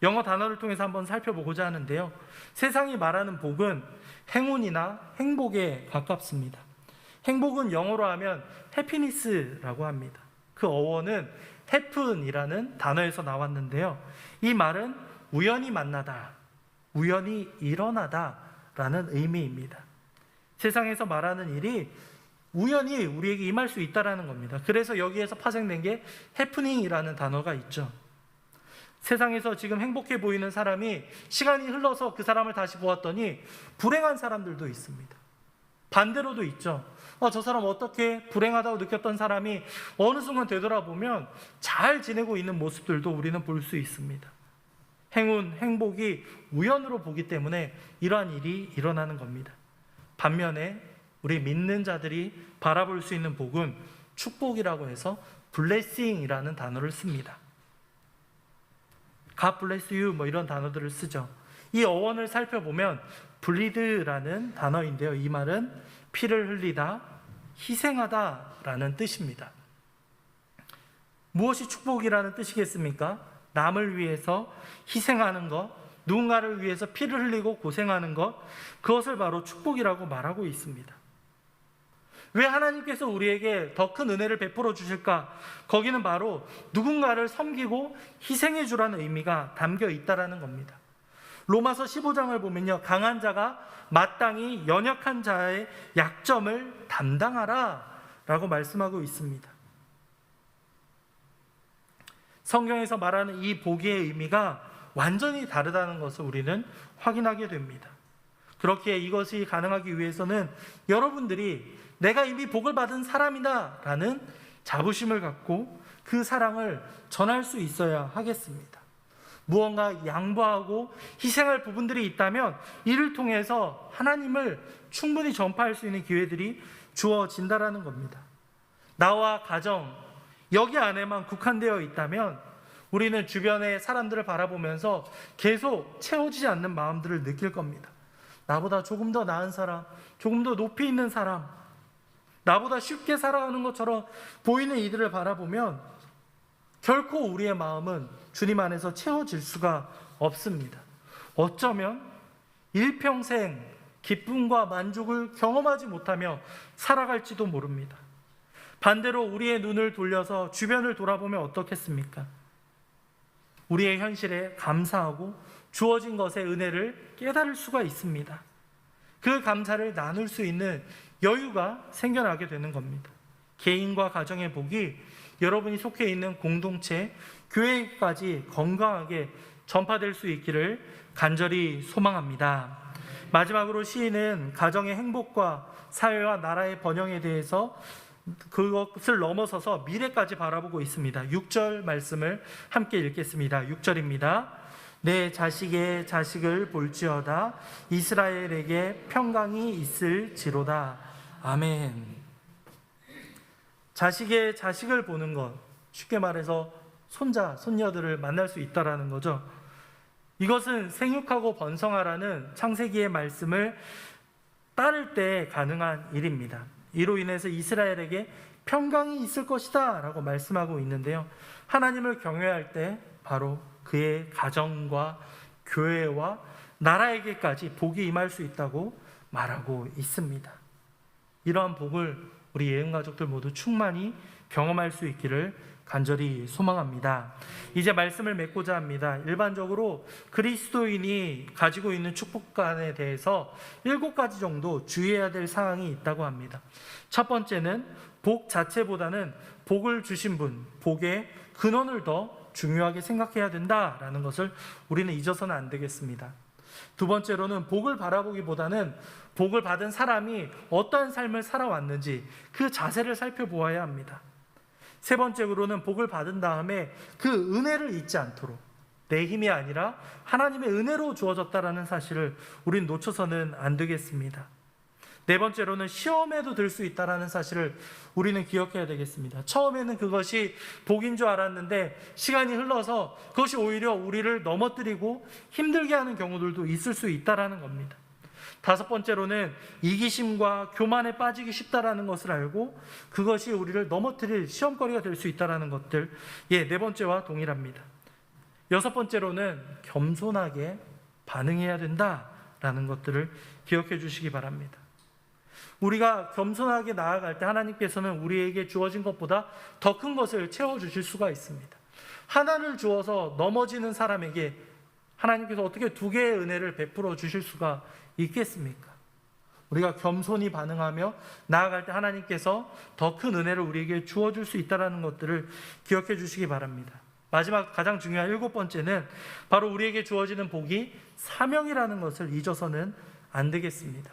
영어 단어를 통해서 한번 살펴보고자 하는데요. 세상이 말하는 복은 행운이나 행복에 가깝습니다. 행복은 영어로 하면 해피니스라고 합니다. 그 어원은 happen이라는 단어에서 나왔는데요. 이 말은 우연히 만나다, 우연히 일어나다 라는 의미입니다. 세상에서 말하는 일이 우연히 우리에게 임할 수 있다는 겁니다. 그래서 여기에서 파생된 게 해프닝이라는 단어가 있죠. 세상에서 지금 행복해 보이는 사람이 시간이 흘러서 그 사람을 다시 보았더니 불행한 사람들도 있습니다. 반대로도 있죠. 저 사람 어떻게 불행하다고 느꼈던 사람이 어느 순간 되돌아보면 잘 지내고 있는 모습들도 우리는 볼 수 있습니다. 행운, 행복이 우연으로 보기 때문에 이러한 일이 일어나는 겁니다. 반면에 우리 믿는 자들이 바라볼 수 있는 복은 축복이라고 해서 blessing이라는 단어를 씁니다. God bless you 이런 단어들을 쓰죠. 이 어원을 살펴보면 bleed라는 단어인데요. 이 말은 피를 흘리다, 희생하다라는 뜻입니다. 무엇이 축복이라는 뜻이겠습니까? 남을 위해서 희생하는 것, 누군가를 위해서 피를 흘리고 고생하는 것, 그것을 바로 축복이라고 말하고 있습니다. 왜 하나님께서 우리에게 더 큰 은혜를 베풀어 주실까? 거기는 바로 누군가를 섬기고 희생해 주라는 의미가 담겨 있다는 겁니다. 로마서 15장을 보면요, 강한 자가 마땅히 연약한 자의 약점을 담당하라 라고 말씀하고 있습니다. 성경에서 말하는 이 복의 의미가 완전히 다르다는 것을 우리는 확인하게 됩니다. 그렇기에 이것이 가능하기 위해서는 여러분들이 내가 이미 복을 받은 사람이다 라는 자부심을 갖고 그 사랑을 전할 수 있어야 하겠습니다. 무언가 양보하고 희생할 부분들이 있다면 이를 통해서 하나님을 충분히 전파할 수 있는 기회들이 주어진다라는 겁니다. 나와 가정, 여기 안에만 국한되어 있다면 우리는 주변의 사람들을 바라보면서 계속 채워지지 않는 마음들을 느낄 겁니다. 나보다 조금 더 나은 사람, 조금 더 높이 있는 사람, 나보다 쉽게 살아가는 것처럼 보이는 이들을 바라보면 결코 우리의 마음은 주님 안에서 채워질 수가 없습니다. 어쩌면 일평생 기쁨과 만족을 경험하지 못하며 살아갈지도 모릅니다. 반대로 우리의 눈을 돌려서 주변을 돌아보면 어떻겠습니까? 우리의 현실에 감사하고 주어진 것의 은혜를 깨달을 수가 있습니다. 그 감사를 나눌 수 있는 여유가 생겨나게 되는 겁니다. 개인과 가정의 복이 여러분이 속해 있는 공동체, 교회까지 건강하게 전파될 수 있기를 간절히 소망합니다. 마지막으로 시인은 가정의 행복과 사회와 나라의 번영에 대해서 그것을 넘어서서 미래까지 바라보고 있습니다. 6절 말씀을 함께 읽겠습니다. 6절입니다. 내 자식의 자식을 볼지어다 이스라엘에게 평강이 있을지로다. 아멘. 자식의 자식을 보는 것, 쉽게 말해서 손자, 손녀들을 만날 수 있다라는 거죠. 이것은 생육하고 번성하라는 창세기의 말씀을 따를 때 가능한 일입니다. 이로 인해서 이스라엘에게 평강이 있을 것이다 라고 말씀하고 있는데요, 하나님을 경외할 때 바로 그의 가정과 교회와 나라에게까지 복이 임할 수 있다고 말하고 있습니다. 이러한 복을 우리 예언가족들 모두 충만히 경험할 수 있기를 간절히 소망합니다. 이제 말씀을 맺고자 합니다. 일반적으로 그리스도인이 가지고 있는 축복관에 대해서 7가지 정도 주의해야 될 사항이 있다고 합니다. 첫 번째는 복 자체보다는 복을 주신 분, 복의 근원을 더 중요하게 생각해야 된다라는 것을 우리는 잊어서는 안 되겠습니다. 두 번째로는 복을 바라보기보다는 복을 받은 사람이 어떠한 삶을 살아왔는지 그 자세를 살펴보아야 합니다. 세 번째로는 복을 받은 다음에 그 은혜를 잊지 않도록, 내 힘이 아니라 하나님의 은혜로 주어졌다라는 사실을 우리는 놓쳐서는 안 되겠습니다. 네 번째로는 시험에도 들 수 있다라는 사실을 우리는 기억해야 되겠습니다. 처음에는 그것이 복인 줄 알았는데 시간이 흘러서 그것이 오히려 우리를 넘어뜨리고 힘들게 하는 경우들도 있을 수 있다라는 겁니다. 다섯 번째로는 이기심과 교만에 빠지기 쉽다라는 것을 알고 그것이 우리를 넘어뜨릴 시험거리가 될 수 있다라는 것들, 네 번째와 동일합니다. 여섯 번째로는 겸손하게 반응해야 된다라는 것들을 기억해 주시기 바랍니다. 우리가 겸손하게 나아갈 때 하나님께서는 우리에게 주어진 것보다 더 큰 것을 채워주실 수가 있습니다. 하나를 주어서 넘어지는 사람에게 하나님께서 어떻게 2개의 은혜를 베풀어 주실 수가 있겠습니까? 우리가 겸손히 반응하며 나아갈 때 하나님께서 더 큰 은혜를 우리에게 주어줄 수 있다는 것들을 기억해 주시기 바랍니다. 마지막 가장 중요한 7번째는 바로 우리에게 주어지는 복이 사명이라는 것을 잊어서는 안 되겠습니다.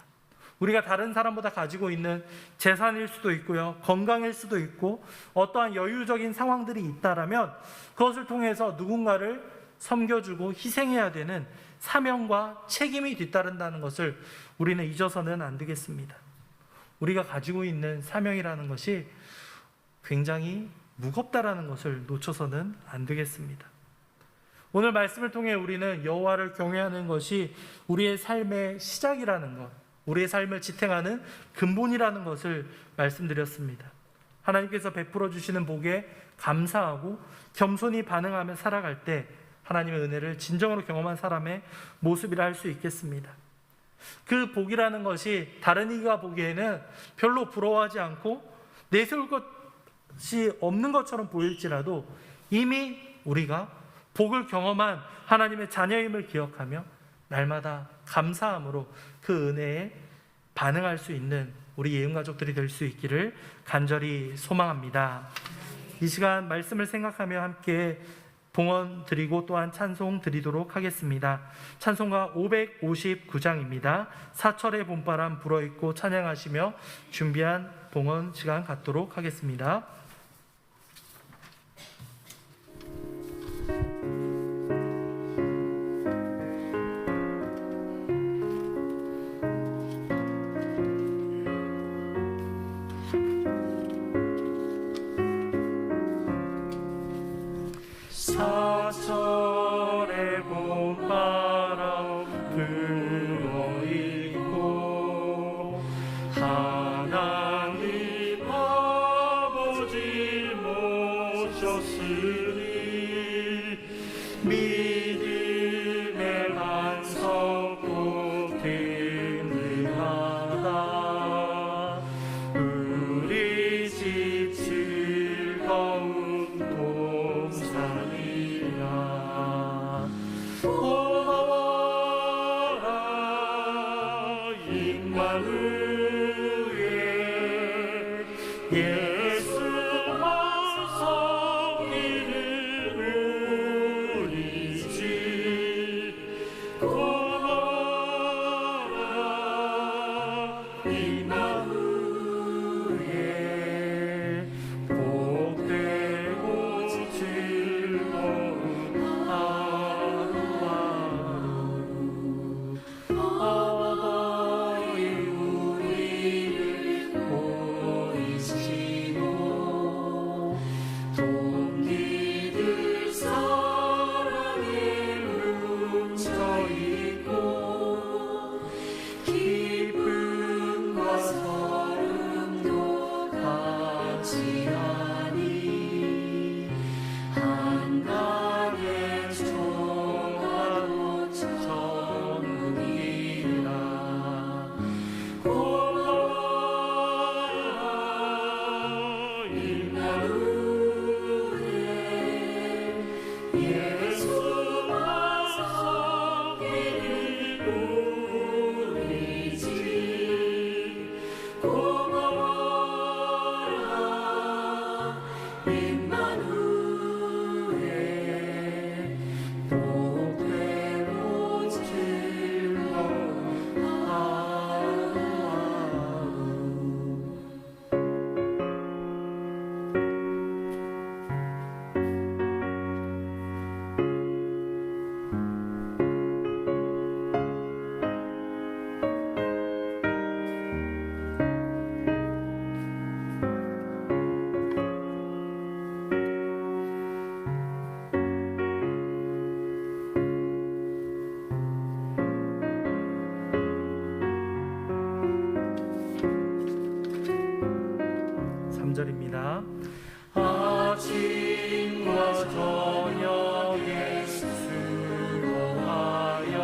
우리가 다른 사람보다 가지고 있는 재산일 수도 있고요, 건강일 수도 있고 어떠한 여유적인 상황들이 있다라면 그것을 통해서 누군가를 섬겨주고 희생해야 되는 사명과 책임이 뒤따른다는 것을 우리는 잊어서는 안 되겠습니다. 우리가 가지고 있는 사명이라는 것이 굉장히 무겁다라는 것을 놓쳐서는 안 되겠습니다. 오늘 말씀을 통해 우리는 여호와를 경외하는 것이 우리의 삶의 시작이라는 것, 우리의 삶을 지탱하는 근본이라는 것을 말씀드렸습니다. 하나님께서 베풀어 주시는 복에 감사하고 겸손히 반응하며 살아갈 때 하나님의 은혜를 진정으로 경험한 사람의 모습이라 할 수 있겠습니다. 그 복이라는 것이 다른 이가 보기에는 별로 부러워하지 않고 내세울 것이 없는 것처럼 보일지라도 이미 우리가 복을 경험한 하나님의 자녀임을 기억하며 날마다 감사함으로 그 은혜에 반응할 수 있는 우리 예언가족들이 될 수 있기를 간절히 소망합니다. 이 시간 말씀을 생각하며 함께 봉헌 드리고 또한 찬송 드리도록 하겠습니다. 찬송가 559장입니다. 사철의 봄바람 불어있고 찬양하시며 준비한 봉헌 시간 갖도록 하겠습니다. 사철의 봄바람 불어있고 하나님 아버지 모셨으니 믿음의 반석 곧 든든하다. 우리 집 즐거운 동산이라. 고마워라 임마누엘 예수만 섬기는 우리 집. 고마워라 임마누엘 복되고 즐거운 하루하루. 어버이 우리를 보이시고 동기들 사랑에 뭉쳐있고 기쁨과 서름도 같이 하니 한강의 총하로 천국이라. 고마워라 임마누엘 예수만 섬기는 우리 집. 고마워라 임마누엘 복되고 즐거운 하루하루. (3절입니다) 아침과 저녁에 수고하여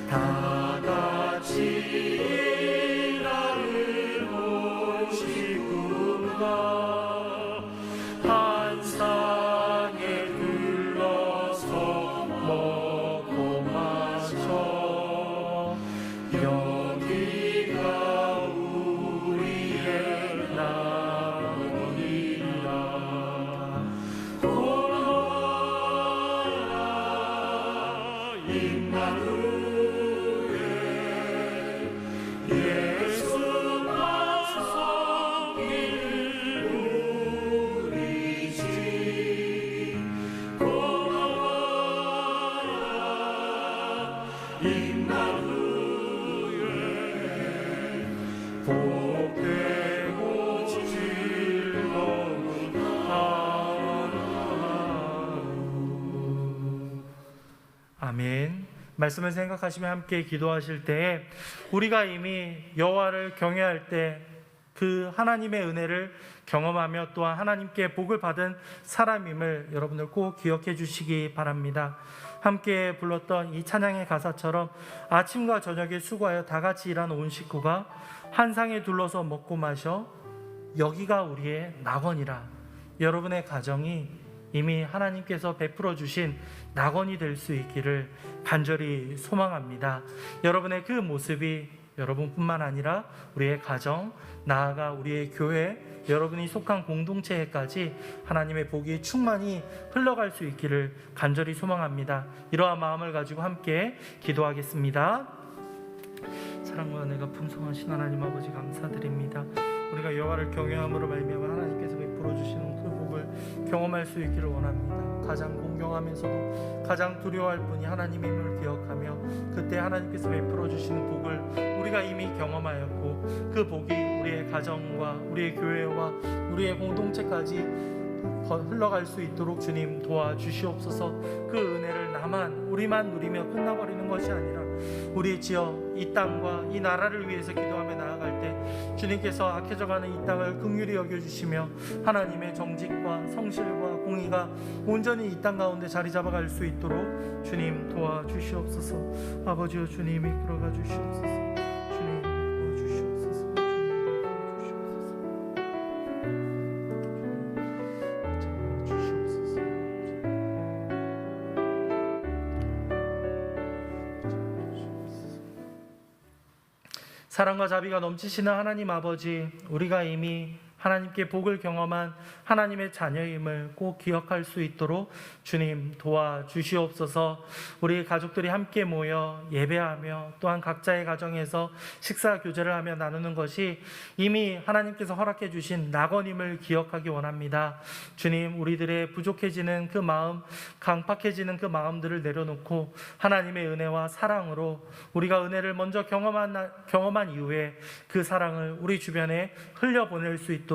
다 같이 일하는 온 식구가 한 상에 둘러서 먹고 마셔. 여기가 우리의 나원이라. 고마워라 임마누엘 예수만 섬기는 우리 집. 고마워라 임마누엘 복되고 즐거운 하루하루. 아멘. 말씀을 생각하시며 함께 기도하실 때에 우리가 이미 여호와를 경외할 때 그 하나님의 은혜를 경험하며 또한 하나님께 복을 받은 사람임을 여러분들 꼭 기억해 주시기 바랍니다. 함께 불렀던 이 찬양의 가사처럼 아침과 저녁에 수고하여 다 같이 일하는 온 식구가 한 상에 둘러서 먹고 마셔. 여기가 우리의 낙원이라. 여러분의 가정이 이미 하나님께서 베풀어 주신 낙원이 될 수 있기를 간절히 소망합니다. 여러분의 그 모습이 여러분뿐만 아니라 우리의 가정, 나아가 우리의 교회, 여러분이 속한 공동체에까지 하나님의 복이 충만히 흘러갈 수 있기를 간절히 소망합니다. 이러한 마음을 가지고 함께 기도하겠습니다. 사랑과 은혜가 풍성하신 하나님 아버지 감사드립니다. 우리가 여호와를 경외함으로 말미암아 하나님께서 베풀어 주시는 그 복을 경험할 수 있기를 원합니다. 가장 공경하면서도 가장 두려워할 분이 하나님임을 기억하며 그때 하나님께서 베풀어 주시는 복을 우리가 이미 경험하였고 그 복이 우리의 가정과 우리의 교회와 우리의 공동체까지 흘러갈 수 있도록 주님 도와주시옵소서. 그 은혜를 우리만 누리며 끝나버리는 것이 아니라 우리 지어 이 땅과 이 나라를 위해서 기도하며 나아갈 때 주님께서 악해져가는 이 땅을 긍휼히 여겨주시며 하나님의 정직과 성실과 공의가 온전히 이 땅 가운데 자리 잡아갈 수 있도록 주님 도와주시옵소서. 아버지여 주님 이끌어가 주시옵소서. 주님 도와주시옵소서. 사랑과 자비가 넘치시는 하나님 아버지, 우리가 이미 하나님께 복을 경험한 하나님의 자녀임을 꼭 기억할 수 있도록 주님 도와주시옵소서. 우리 가족들이 함께 모여 예배하며 또한 각자의 가정에서 식사 교제를 하며 나누는 것이 이미 하나님께서 허락해 주신 낙원임을 기억하기 원합니다. 주님, 우리들의 부족해지는 그 마음, 강팍해지는 그 마음들을 내려놓고 하나님의 은혜와 사랑으로 우리가 은혜를 먼저 경험한 이후에 그 사랑을 우리 주변에 흘려보낼 수 있도록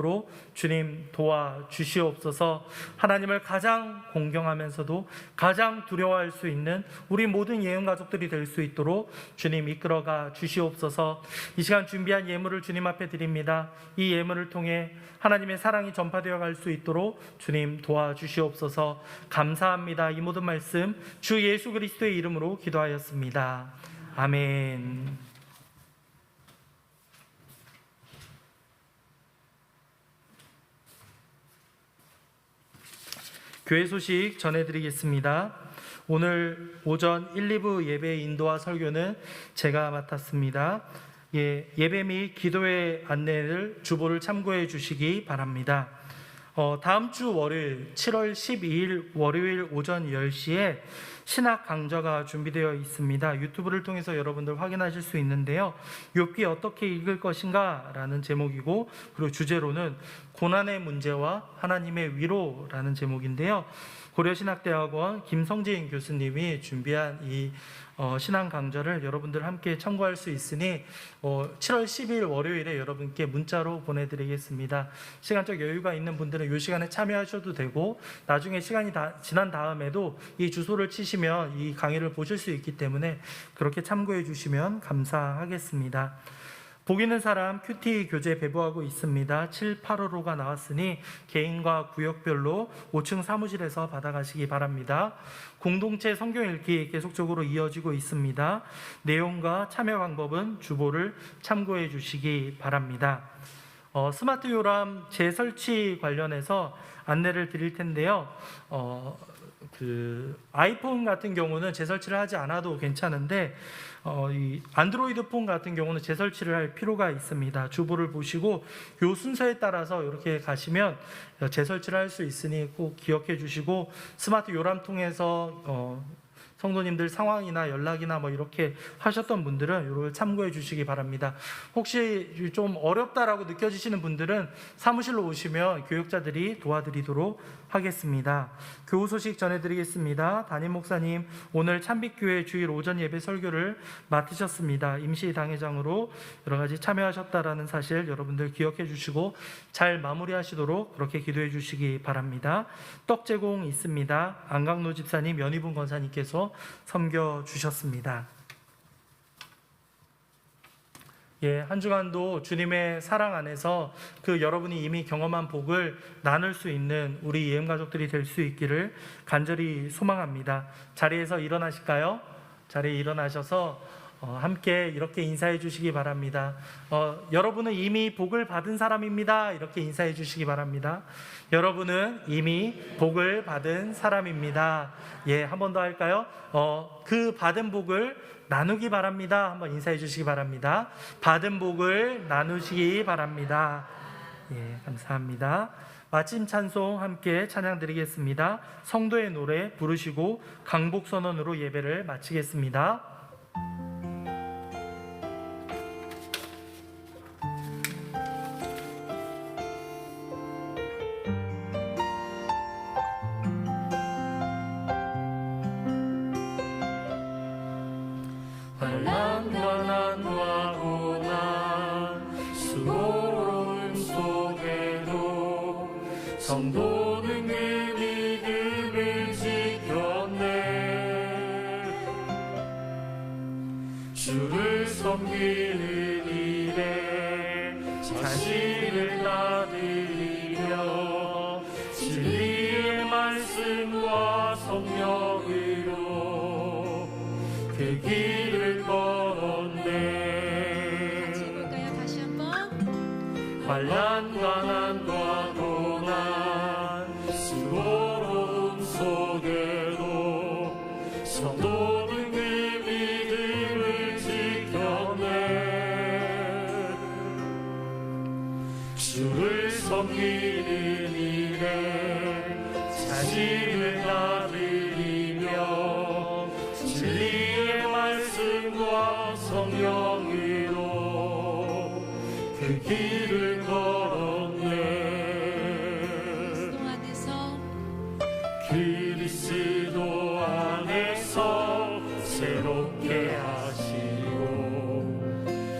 주님 도와주시옵소서. 하나님을 가장 공경하면서도 가장 두려워할 수 있는 우리 모든 예언 가족들이 될 수 있도록 주님 이끌어가 주시옵소서. 이 시간 준비한 예물을 주님 앞에 드립니다. 이 예물을 통해 하나님의 사랑이 전파되어 갈 수 있도록 주님 도와주시옵소서. 감사합니다. 이 모든 말씀 주 예수 그리스도의 이름으로 기도하였습니다. 아멘. 교회 소식 전해드리겠습니다. 오늘 오전 1, 2부 예배 인도와 설교는 제가 맡았습니다. 예배 및 기도의 안내를 주보를 참고해 주시기 바랍니다. 다음 주 월요일 7월 12일 월요일 오전 10시에 신학 강좌가 준비되어 있습니다. 유튜브를 통해서 여러분들 확인하실 수 있는데요. 욥기 어떻게 읽을 것인가 라는 제목이고, 그리고 주제로는 고난의 문제와 하나님의 위로라는 제목인데요. 고려신학대학원 김성진 교수님이 준비한 이 신앙 강좌를 여러분들 함께 참고할 수 있으니 7월 10일 월요일에 여러분께 문자로 보내드리겠습니다. 시간적 여유가 있는 분들은 이 시간에 참여하셔도 되고, 나중에 시간이 지난 다음에도 이 주소를 치시면 이 강의를 보실 수 있기 때문에 그렇게 참고해 주시면 감사하겠습니다. 복 있는 사람 큐티 교재 배부하고 있습니다. 7855가 나왔으니 개인과 구역별로 5층 사무실에서 받아가시기 바랍니다. 공동체 성경 읽기 계속적으로 이어지고 있습니다. 내용과 참여 방법은 주보를 참고해 주시기 바랍니다. 스마트 요람 재설치 관련해서 안내를 드릴 텐데요. 아이폰 같은 경우는 재설치를 하지 않아도 괜찮은데 이 안드로이드 폰 같은 경우는 재설치를 할 필요가 있습니다. 주보를 보시고 요 순서에 따라서 이렇게 가시면 재설치를 할 수 있으니 꼭 기억해 주시고, 스마트 요람 통해서 성도님들 상황이나 연락이나 이렇게 하셨던 분들은 이걸 참고해 주시기 바랍니다. 혹시 좀 어렵다라고 느껴지시는 분들은 사무실로 오시면 교육자들이 도와드리도록 하겠습니다. 교우 소식 전해드리겠습니다. 담임 목사님 오늘 참빛교회 주일 오전 예배 설교를 맡으셨습니다. 임시 당회장으로 여러 가지 참여하셨다라는 사실 여러분들 기억해 주시고 잘 마무리하시도록 그렇게 기도해 주시기 바랍니다. 떡 제공 있습니다. 안강노 집사님, 연희분 권사님께서 섬겨 주셨습니다. 한 주간도 주님의 사랑 안에서 그 여러분이 이미 경험한 복을 나눌 수 있는 우리 예음 가족들이 될 수 있기를 간절히 소망합니다. 자리에서 일어나실까요? 자리에 일어나셔서 함께 이렇게 인사해 주시기 바랍니다. 여러분은 이미 복을 받은 사람입니다. 이렇게 인사해 주시기 바랍니다. 여러분은 이미 복을 받은 사람입니다. 한 번 더 할까요? 그 받은 복을 나누기 바랍니다. 한번 인사해 주시기 바랍니다. 받은 복을 나누시기 바랍니다. 감사합니다. 마침 찬송 함께 찬양 드리겠습니다. 성도의 노래 부르시고 강복 선언으로 예배를 마치겠습니다. 환난과 고난 수고로움 속에도 성도는 섬기는 일에 자신을 나들이며 진리의 말씀과 성령으로 그 길을 걸었네. 같이 해볼까요? 다시 한번. 환난과 난과 고난 수고로움 속에도 성도는 그 믿음을 지켰네. 주를 섬기는 일에 자신을 나들이며 진리의 말씀과 성령으로 그 길을 걸었네. 그리스도 안에서 새롭게 하시고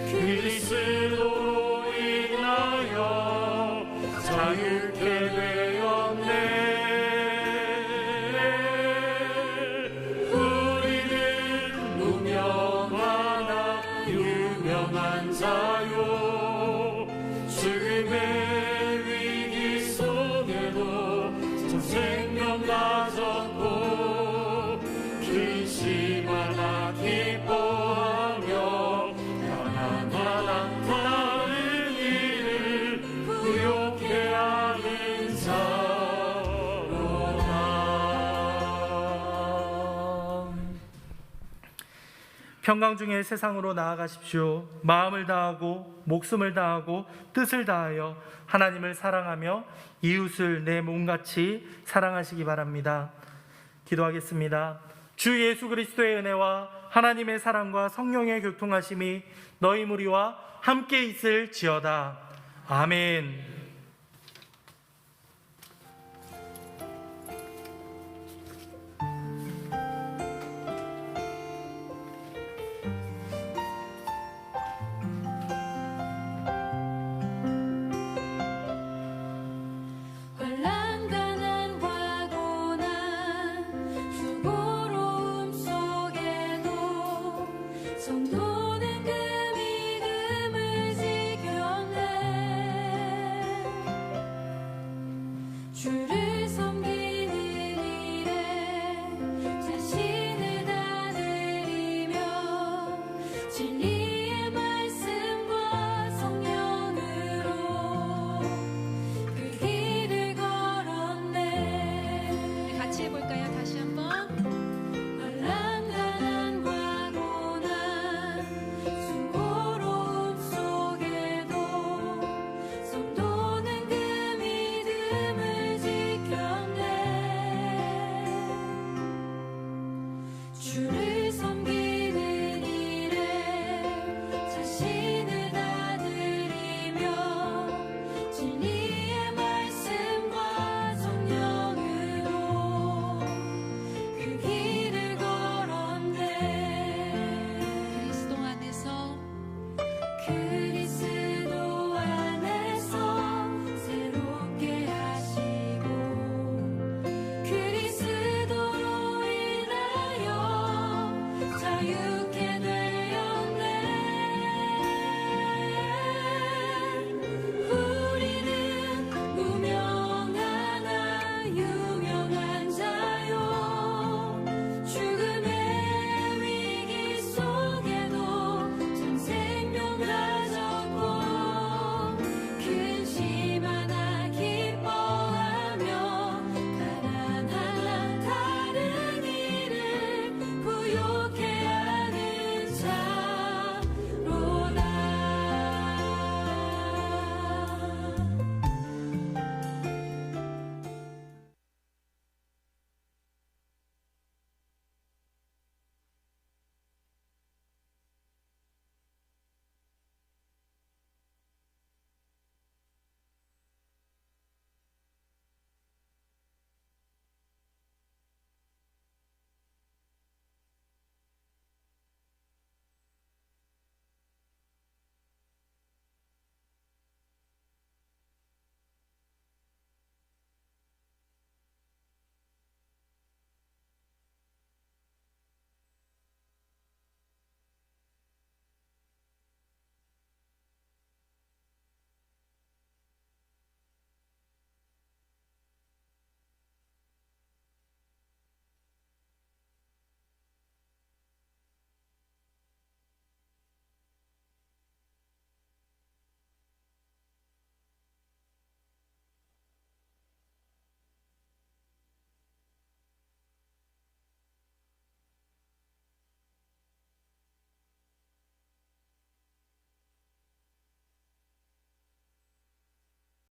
그리스도로 인하여 자유케 되었네. 우리는 무명하나 유명한 자요 죽음의 위기 속에도 생명 가졌고 근심하나 기뻐하며 하나하나 다른 일을 부욕해 하는 자로다. 평강 중에 세상으로 나아가십시오. 마음을 다하고 목숨을 다하고 뜻을 다하여 하나님을 사랑하며 이웃을 내 몸같이 사랑하시기 바랍니다. 기도하겠습니다. 주 예수 그리스도의 은혜와 하나님의 사랑과 성령의 교통하심이 너희 무리와 함께 있을지어다. 아멘.